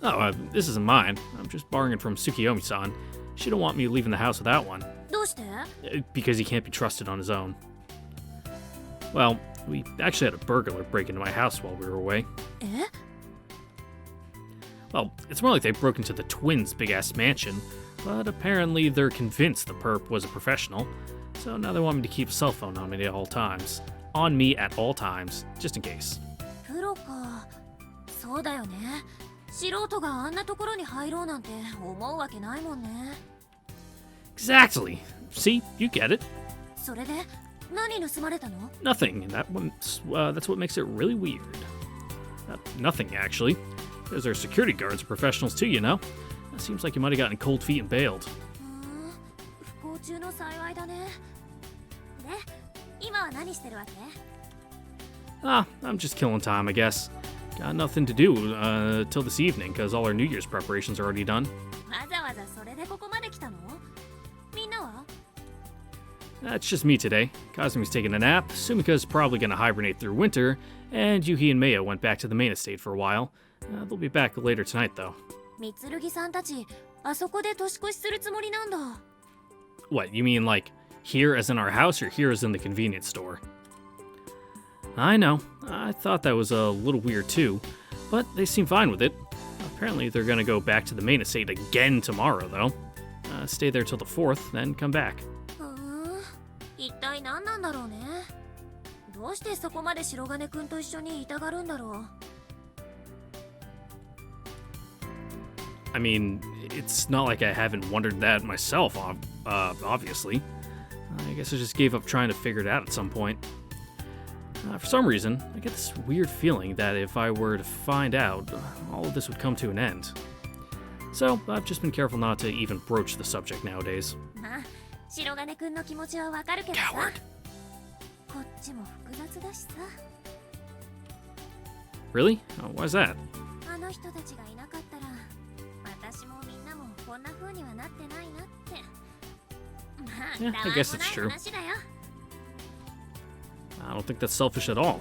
Oh, this isn't mine. I'm just borrowing it from Tsukiyomi-san. She don't want me leaving the house without one. どうして？ Because he can't be trusted on his own. Well, we actually had a burglar break into my house while we were away. え？ Well, it's more like they broke into the twins' big-ass mansion, but apparently they're convinced the perp was a professional, so now they want me to keep a cell phone on me at all times. On me at all times, just in case. プロか。そうだよね。素人があんなところに入ろうなんて思うわけないもんね。Exactly. See, you get it. それで何盗まれたの？ Nothing. That's what makes it really weird. Nothing, actually. Because our security guards are professionals too, you know. It seems like you might have gotten cold feet and bailed. 不幸中の幸いだね。で、今は何してるわけ？ I'm just killing time, I guess. Got nothing to do till this evening, because all our New Year's preparations are already done. わざわざそれでここまで来たの？みんなは？ It's just me today. Kazumi's taking a nap, Sumika's probably gonna hibernate through winter, and Yuhi and Maya went back to the main estate for a while. They'll be back later tonight, though. みつるぎさんたち、あそこで年越しするつもりなんだ。 What, you mean like here as in our house or here as in the convenience store? I know. I thought that was a little weird too, but they seem fine with it. Apparently they're gonna go back to the main estate again tomorrow, though. Stay there till the 4th, then come back. 一体何なんだろうね。どうしてそこまで白金くんと一緒にいたがるんだろう。 I mean, it's not like I haven't wondered that myself, obviously. I guess I just gave up trying to figure it out at some point. For some reason, I get this weird feeling that if I were to find out, all of this would come to an end. So, I've just been careful not to even broach the subject nowadays. まあ、白金くんの気持ちはわかるけどさ。 Coward. こっちも複雑だしさ。 Really? Why's that? あの人たちがいなかったら、私もみんなもこんな風にはなってないなって。まあ、 Yeah, I guess it's true. 話だよ。 I don't think that's selfish at all.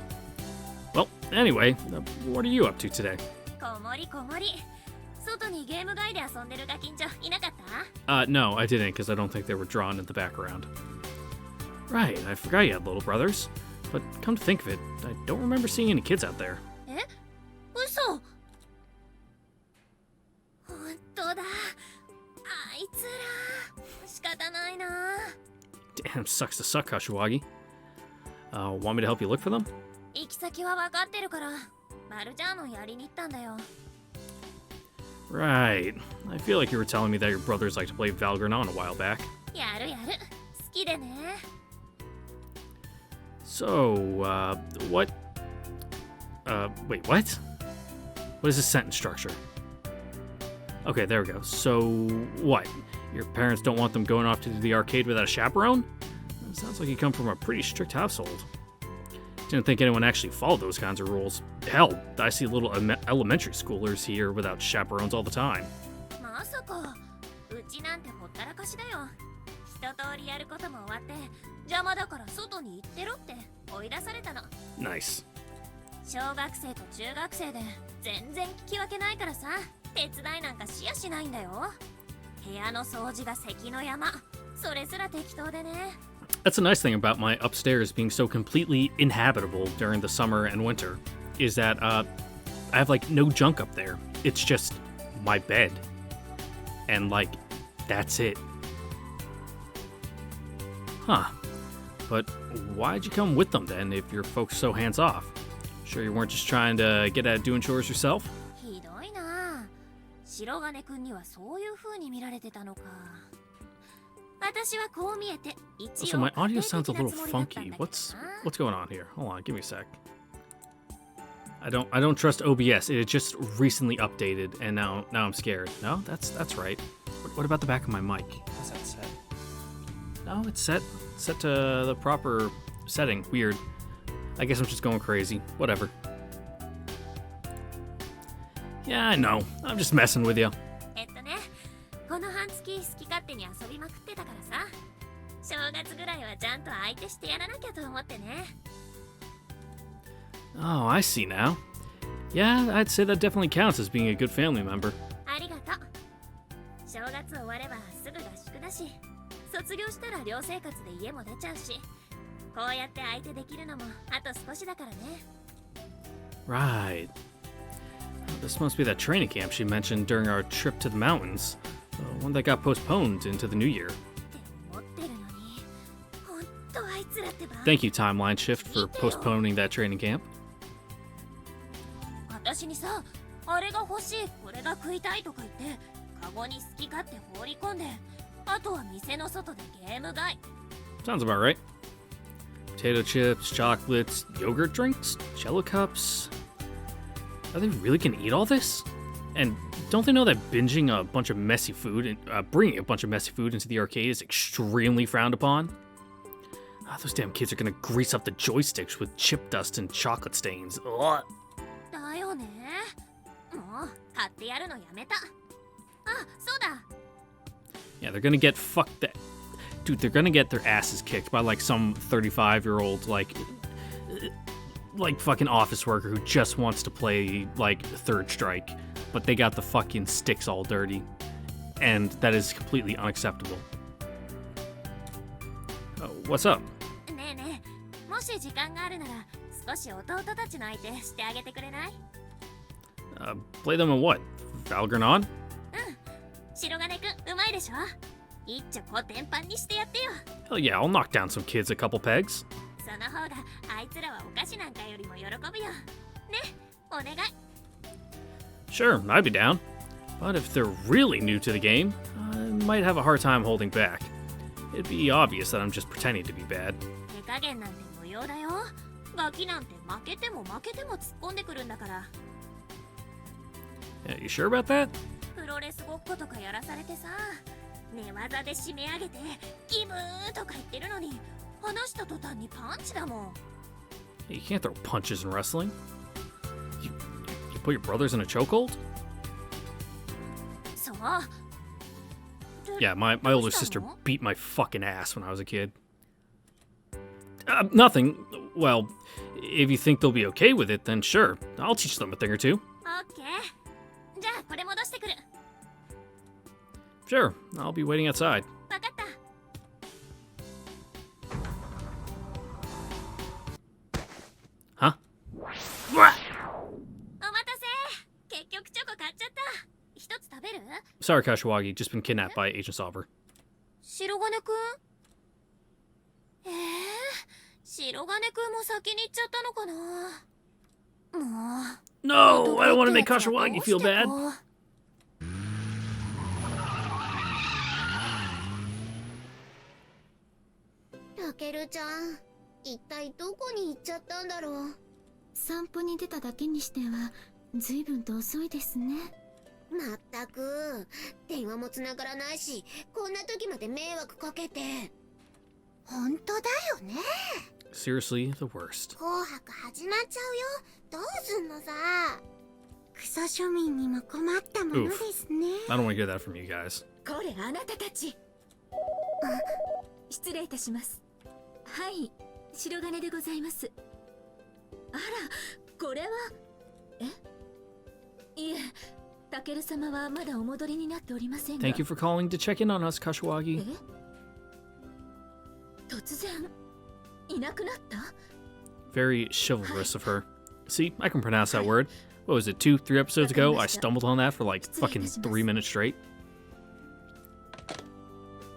Well, Anyway, what are you up to today? こもりこもり。外にゲーム街で遊んでるガキンチョいなかった？ No, I didn't, because I don't think they were drawn in the background. Right, I forgot you had little brothers. But come to think of it, I don't remember seeing any kids out there. え？嘘？本当だ。あいつら。仕方ないな。 Damn, sucks to suck, Kashiwagi. Want me to help you look for them? 行き先は分かってるから、マルジャーノンやりに行ったんだよ。 Right. I feel like you were telling me that your brothers like to play Valgrinon a while back. やるやる。好きでね。 So, what? Wait, what? What is this sentence structure? Okay, there we go. So, what? Your parents don't want them going off to the arcade without a chaperone? It sounds like you come from a pretty strict household. Didn't think anyone actually followed those kinds of rules. Hell, I see little elementary schoolers here without chaperones all the time. まさか、うちなんてほったらかしだよ。一通りやることも終わって、邪魔だから外に行ってろって追い出されたの。 Nice. 小学生と中学生で全然聞き分けないからさ、手伝いなんかしやしないんだよ。部屋の掃除が関の山、それすら適当でね。 That's a nice thing about my upstairs being so completely inhabitable during the summer and winter, is that I have like no junk up there. It's just my bed. And like, that's it. Huh. But why'd you come with them then if your folks so hands off? Sure you weren't just trying to get at doing chores yourself? ひどいな。白金くんにはそういう風に見られてたのか。私はこう見えて一 So 応 my 家 audio 庭 sounds 的 a な little つもりだったん funky. だけど What's な。 going on here? Hold on, give me a sec. I don't trust OBS. It just recently updated and now I'm scared. No, that's right. What about the back of my mic? How's that set? No, it's set to the proper setting. Weird. I guess I'm just going crazy. Whatever. Yeah, I know. I'm just messing with you. この半月好き勝手に遊びまくってたからさ、正月ぐらいはちゃんと相手してやらなきゃと思ってね。 Oh, I see now. Yeah, I'd say that definitely counts as being a good family member. ありがとう。正月終わればすぐ合宿だし、卒業したら寮生活で家も出ちゃうし、こうやって相手できるのもあと少しだからね。 Right. This must be that training camp she mentioned during our trip to the mountains. The one that got postponed into the new year. って思ってるのに、ほんとあいつらってば。 Thank you, Timeline Shift, for postponing that training camp. 私にさ、あれが欲しい、これが食いたいとか言って、カゴに好き勝手放り込んで、あとは店の外でゲーム街。 Sounds about right. Potato chips, chocolates, yogurt drinks, jello cups. Are they really gonna eat all this? And don't they know that binging a bunch of messy food and bringing a bunch of messy food into the arcade is extremely frowned upon? Those damn kids are gonna grease up the joysticks with chip dust and chocolate stains. Ugh. だよね。もう買ってやるのやめた。あ、そうだ。 Yeah, they're gonna get fucked. Dude, they're gonna get their asses kicked by like some 35-year-old like fucking office worker who just wants to play like Third Strike, but they got the fucking sticks all dirty, and that is completely unacceptable. What's up? ねえねえ、もし時間があるなら少し弟たちの相手してあげてくれない？ Play them in what? Valgrinon? 白金くんうまいでしょ？一丁コテンパンにしてやってよ。 Hell yeah, I'll knock down some kids a couple pegs. その方があいつらはお菓子なんかよりも喜ぶよ。ね、お願い。 Sure, I'd be down. But if they're really new to the game, I might have a hard time holding back. It'd be obvious that I'm just pretending to be bad. 手加減なんて無用だよ。ガキなんて負けても突っ込んでくるんだから。 Yeah, you sure about that? プロレスごっことかやらされてさ、寝技で締め上げてギブーとか言ってるのに、話した途端にパンチだもん。 You can't throw punches in wrestling. You put your brothers in a chokehold? そう。 Yeah, my older sister beat my fucking ass when I was a kid. Nothing. Well, If you think they'll be okay with it, then sure, I'll teach them a thing or two. オッケー。じゃあこれ戻してくる。 Sure, I'll be waiting outside. わかった。Huh? お待たせ。結局チョコ買っちゃった。一つ食べる？ Sorry, Kashiwagi, just been kidnapped by Agent Solver. 白金くん？白金くんも先に行っちゃったのかな。もう。 No, I don't want to make Kashiwagi feel bad. たけるちゃん、一体どこに行っちゃったんだろう。散歩に出ただけにしては随分と遅いですね。まったく、電話も繋がらないし、こんな時まで迷惑かけて。本当だよね。 Seriously, the worst. 紅白始まっちゃうよ。どうすんのさ。クソ庶民にも困ったものですね。 I don't want to hear that from you guys. これあなたたち。失礼いたします。はい、白金でございます。あら、これは。いえ、タケル様はまだお戻りになっておりませんが。 Thank you for calling to check in on us, Kashiwagi. 突然いなくなった？ Very chivalrous of her. See, I can pronounce that word. What was it, 2-3 episodes ago? I stumbled on that for like fucking 3 minutes straight.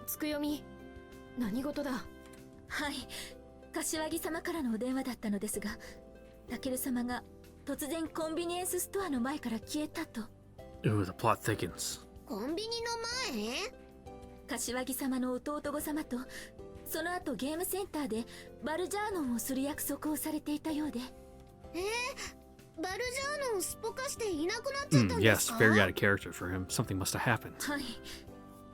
つくよみ、何事だ？はい、柏木様からのお電話だったのですが、タケル様が突然コンビニエンスストアの前から消えたと。 Ooh, the plot thickens. コンビニの前？柏木様の弟御様とその後ゲームセンターでバルジャーノンをする約束をされていたようで。バルジャーノンをすっぽかしていなくなっちゃったんです Yes, か？ very out of character for him. Something must have happened. はい、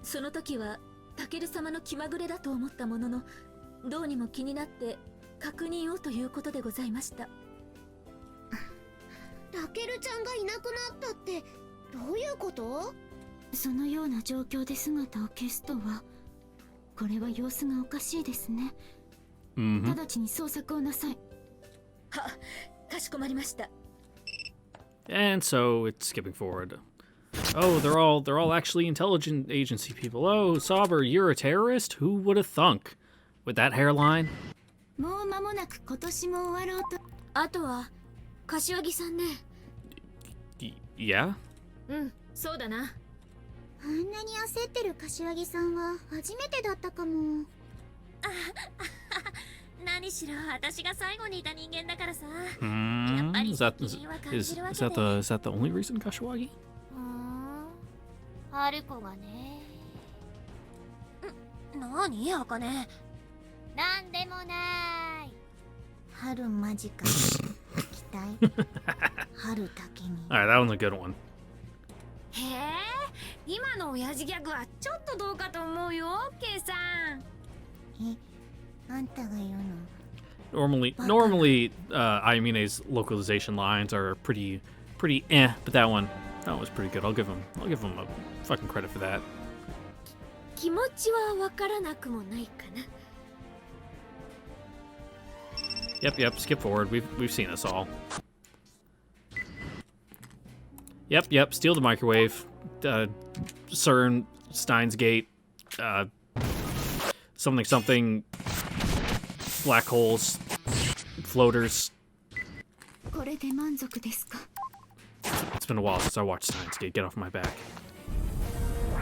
その時はタケル様の気まぐれだと思ったものの、どうにも気になって確認をということでございました。タケルちゃんがいなくなったってどういうこと？そのような状況で姿を消すとは、これは様子がおかしいですね。直ちに捜索をなさい。は、かしこまりました。 And so it's skipping forward. Oh, they're all actually intelligence agency people. Oh, Sauber, you're a terrorist? Who would have thunk? With that hairline? もう間もなく今年も終わろうと。あとは柏木さんね。Yeah? うん、そうだな。あんなに焦ってる柏木さんは初めてだったかも。何しろ私が最後にいた人間だからさ。 Is that the only reason, Kashiwagi? 春子がね。何あかね。なんでもない。春間近に期待。春だけに。 Alright, that one's a good one. へえ、今の親父ギャグはちょっとどうかと思うよ、ケイさん。あんたが言うの。 Normally, Ayumine's localization lines are pretty eh, but that one was pretty good. I'll give him a fucking credit for that. 気持ちはわからなくもないかな。 Yep, skip forward. We've seen this all. Yep, steal the microwave. CERN, Steins Gate, something, black holes, floaters. これで満足ですか? It's been a while since I watched Steins Gate. Get off my back.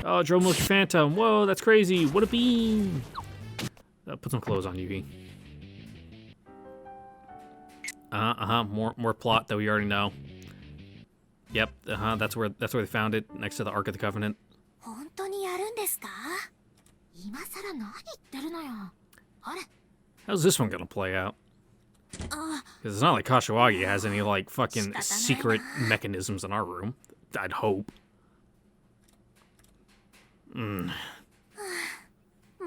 Oh, drone motion phantom. Whoa, that's crazy. What a beam. Put some clothes on, Yugi. More plot that we already know. Yep, that's where they found it, next to the Ark of the Covenant. 本当にやるんですか？今さら何言ってるのよ。あれ？ How's this one gonna play out? Because it's not like Kashiwagi has any, like, fucking secret mechanisms in our room. I'd hope. ま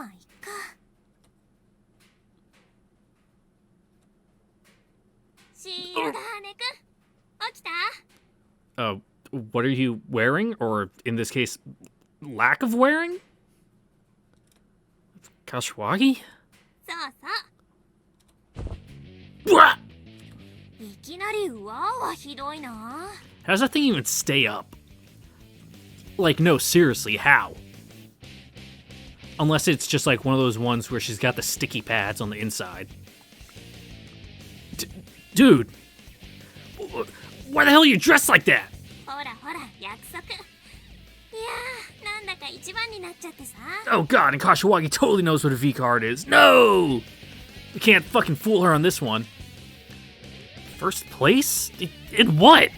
あいっか。白金くん、起きた？ What are you wearing? Or, in this case, lack of wearing? Kashiwagi? そうそう。Blah! いきなりうわーはひどいな。 How does that thing even stay up? Like, no, seriously, how? Unless it's just like one of those ones where she's got the sticky pads on the inside. Dude, why the hell are you dressed like that? ほらほら約束。いやーなんだか一番になっちゃってさ。 Oh god, and Kashiwagi totally knows what a V card is. No! We can't fucking fool her on this one. First place? In what?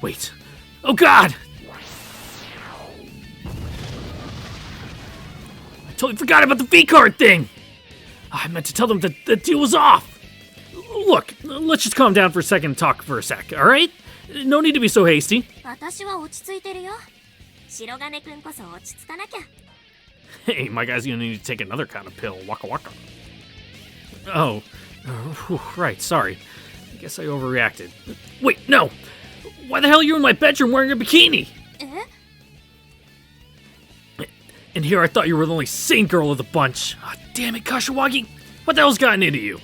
Wait. Oh god! I totally forgot about the V card thing! I meant to tell them that the deal was off! Look, let's just calm down for a second and talk for a sec, alright? No need to be so hasty. 私は落ち着いてるよ。白金くんこそ落ち着かなきゃ。 Hey, my guy's gonna need to take another kind of pill. Waka waka. Oh. Whew, right, sorry. I guess I overreacted. Wait, no! Why the hell are you in my bedroom wearing a bikini? え And here I thought you were the only sane girl of the bunch. Ah, damn it, Kashiwagi! What the hell's gotten into you?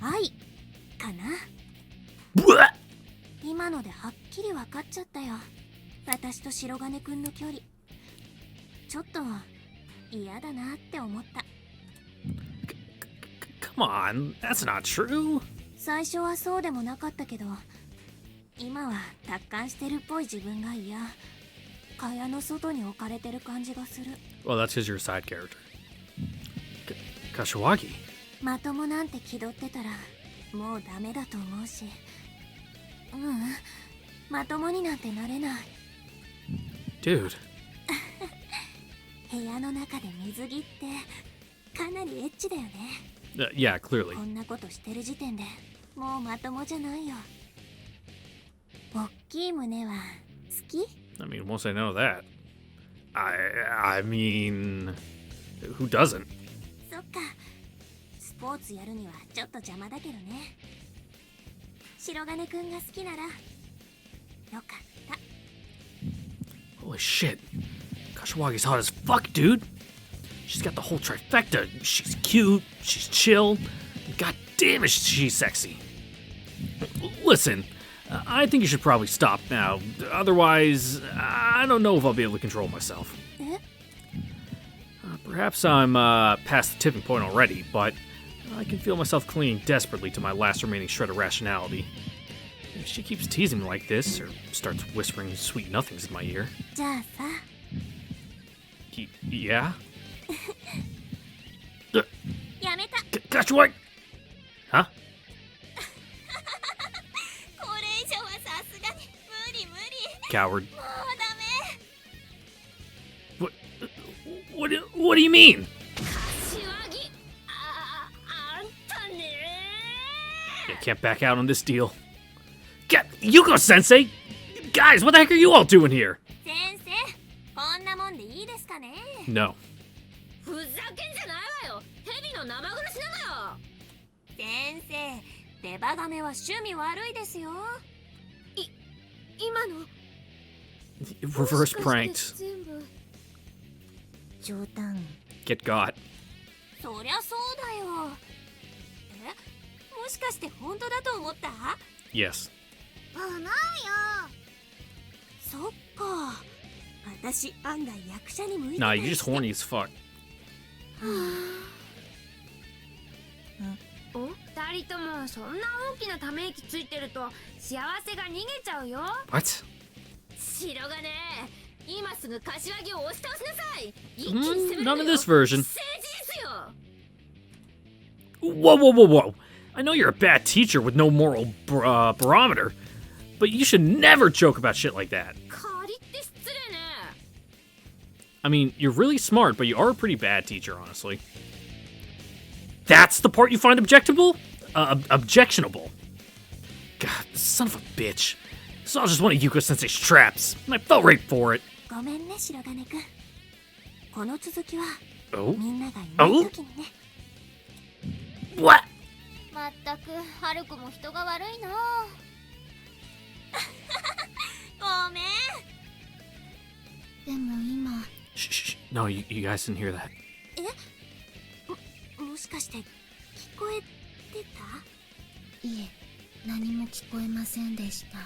はいかな。 Blech! 今のではっきり分かっちゃったよ。私と白金くんの距離。ちょっと嫌だなって思った。 Come on, that's not true. 最初はそうでもなかったけど、今は達観してるっぽい自分が嫌。蚊帳の外に置かれてる感じがする。 Well, that's because you're a side character. Kashiwagi? まともなんて気取ってたらもうダメだと思うし。まともになんてなれない。 Dude. 部屋の中で水着ってかなりエッチだよね。 Yeah, clearly. こんなことしてる時点でもうまともじゃないよ。おっきい胸は好き？ I mean, once I know that. I mean, who doesn't? そっか。スポーツやるにはちょっと邪魔だけどね。白金くんが好きならよかった。 Holy shit. Kashiwagi's hot as fuck, dude. She's got the whole trifecta. She's cute, she's chill, and god damn is she's sexy. Listen, I think you should probably stop now. Otherwise, I don't know if I'll be able to control myself. Perhaps I'm past the tipping point already, but I can feel myself clinging desperately to my last remaining shred of rationality. If she keeps teasing me like this, or starts whispering sweet nothings in my ear. じゃあさ。 Yeah? やめた。 Kashiwagi! Huh? これ以上はさすがに無理無理。 Coward. もうダメ。 What do you mean? 柏木あんたね You can't back out on this deal. Get Yuko-sensei! Guys, what the heck are you all doing here? 先生、こんなもんでいいですかね。 No. ふざけんじゃないわよ。蛇の生殺しなのよ。先生、デバガメは趣味悪いですよ。今の Reverse pranked. 全部冗談。 Get got. そりゃそうだよ。もしかして本当だと思った？ Yes. 思うよ。そっか。私案外役者に向いて Nah, た you're り just して。 horny as fuck. 二人ともそんな大きなため息ついてると幸せが逃げちゃうよ。 What? 白金今すぐ柏木を押し倒しなさい。一気に攻める Not の in よ。 this version. 政治ですよ。 Whoa. I know you're a bad teacher with no moral barometer, but you should never joke about shit like that. 仮って失礼ね。 I mean, you're really smart, but you are a pretty bad teacher, honestly. That's the part you find objectionable? Objectionable. God, son of a bitch. This is all just one of Yuko-sensei's traps, and I fell right for it. ごめんね白金くん。この続きは Oh? みんながいない時にね。 What? まったくハルコも人が悪いな。ごめん。でも今 Shh. No, you guys didn't hear that. もしかして聞こえていえ、何も聞こえませんでした。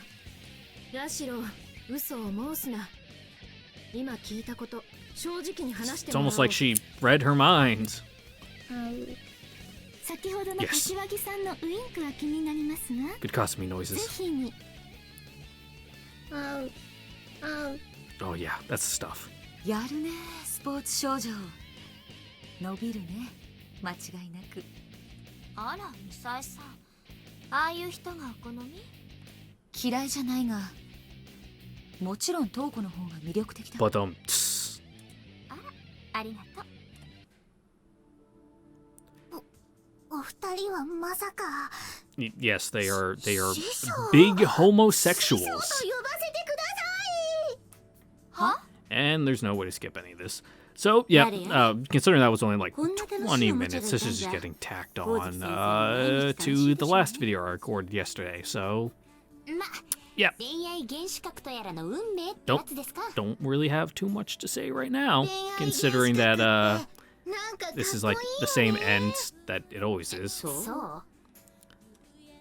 ヤシロ、嘘を申すな。今聞いたこと、正直に話して It's もらお almost う。 like she read her mind. 先ほどの Yes. 柏木さんのウインクは気になりますが、 Good Kasumi ぜ noises. ひに。あう、あう。 Oh yeah, that's the stuff. やるね、スポーツ少女。伸びるね、間違いなく。あら、ミサイさん。ああいう人がお好み？嫌いじゃないが、もちろんトウコの方が魅力的だ。 But tss. ありがとう。お二人はまさか。 Yes, they are 師匠。 big 師匠と homosexuals. 呼ばせてください。は？ And there's no way to skip any of this. So, yeah, considering that was only like こんな楽しい 20 おもちゃ minutes, がい this たん is just だ。 getting tacked ゴー on ズ先生は毎日楽しい to で the しょ last video I recorded yesterday. So, ま、 yeah, 恋愛原子核とやらの運命ってやつですか？ don't really have too much to say right now, 恋愛 considering that なんかかっこいい this is like the same end that it always is. そう。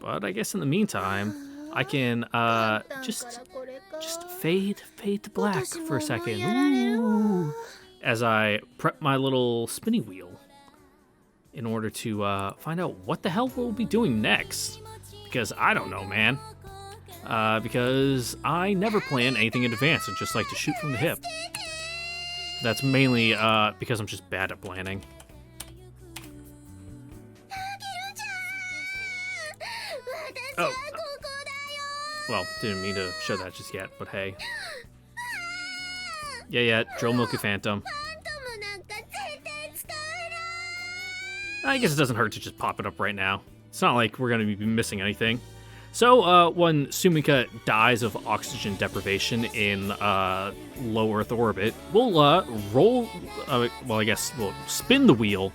But I guess in the meantime, I can just fade to black for a second. Ooh. As I prep my little spinny wheel in order to find out what the hell we'll be doing next. Because I don't know, man. Because I never plan anything in advance and just like to shoot from the hip. That's mainly because I'm just bad at planning. Oh. Well, didn't mean to show that just yet, but hey. Yeah, Drill Milky Phantom. I guess it doesn't hurt to just pop it up right now. It's not like we're going to be missing anything. So, when Sumika dies of oxygen deprivation in low Earth orbit, we'll roll. Well, I guess we'll spin the wheel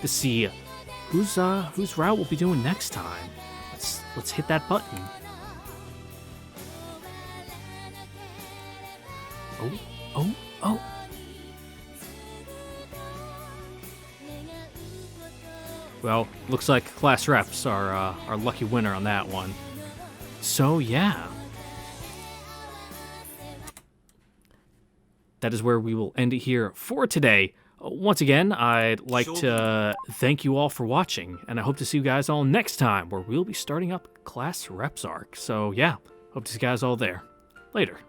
to see whose route we'll be doing next time. Let's hit that button. Oh. Well, looks like class reps are our lucky winner on that one. So yeah. That is where we will end it here for today. Once again, I'd like to thank you all for watching, and I hope to see you guys all next time, where we'll be starting up Class Reps arc. So yeah, hope to see you guys all there. Later.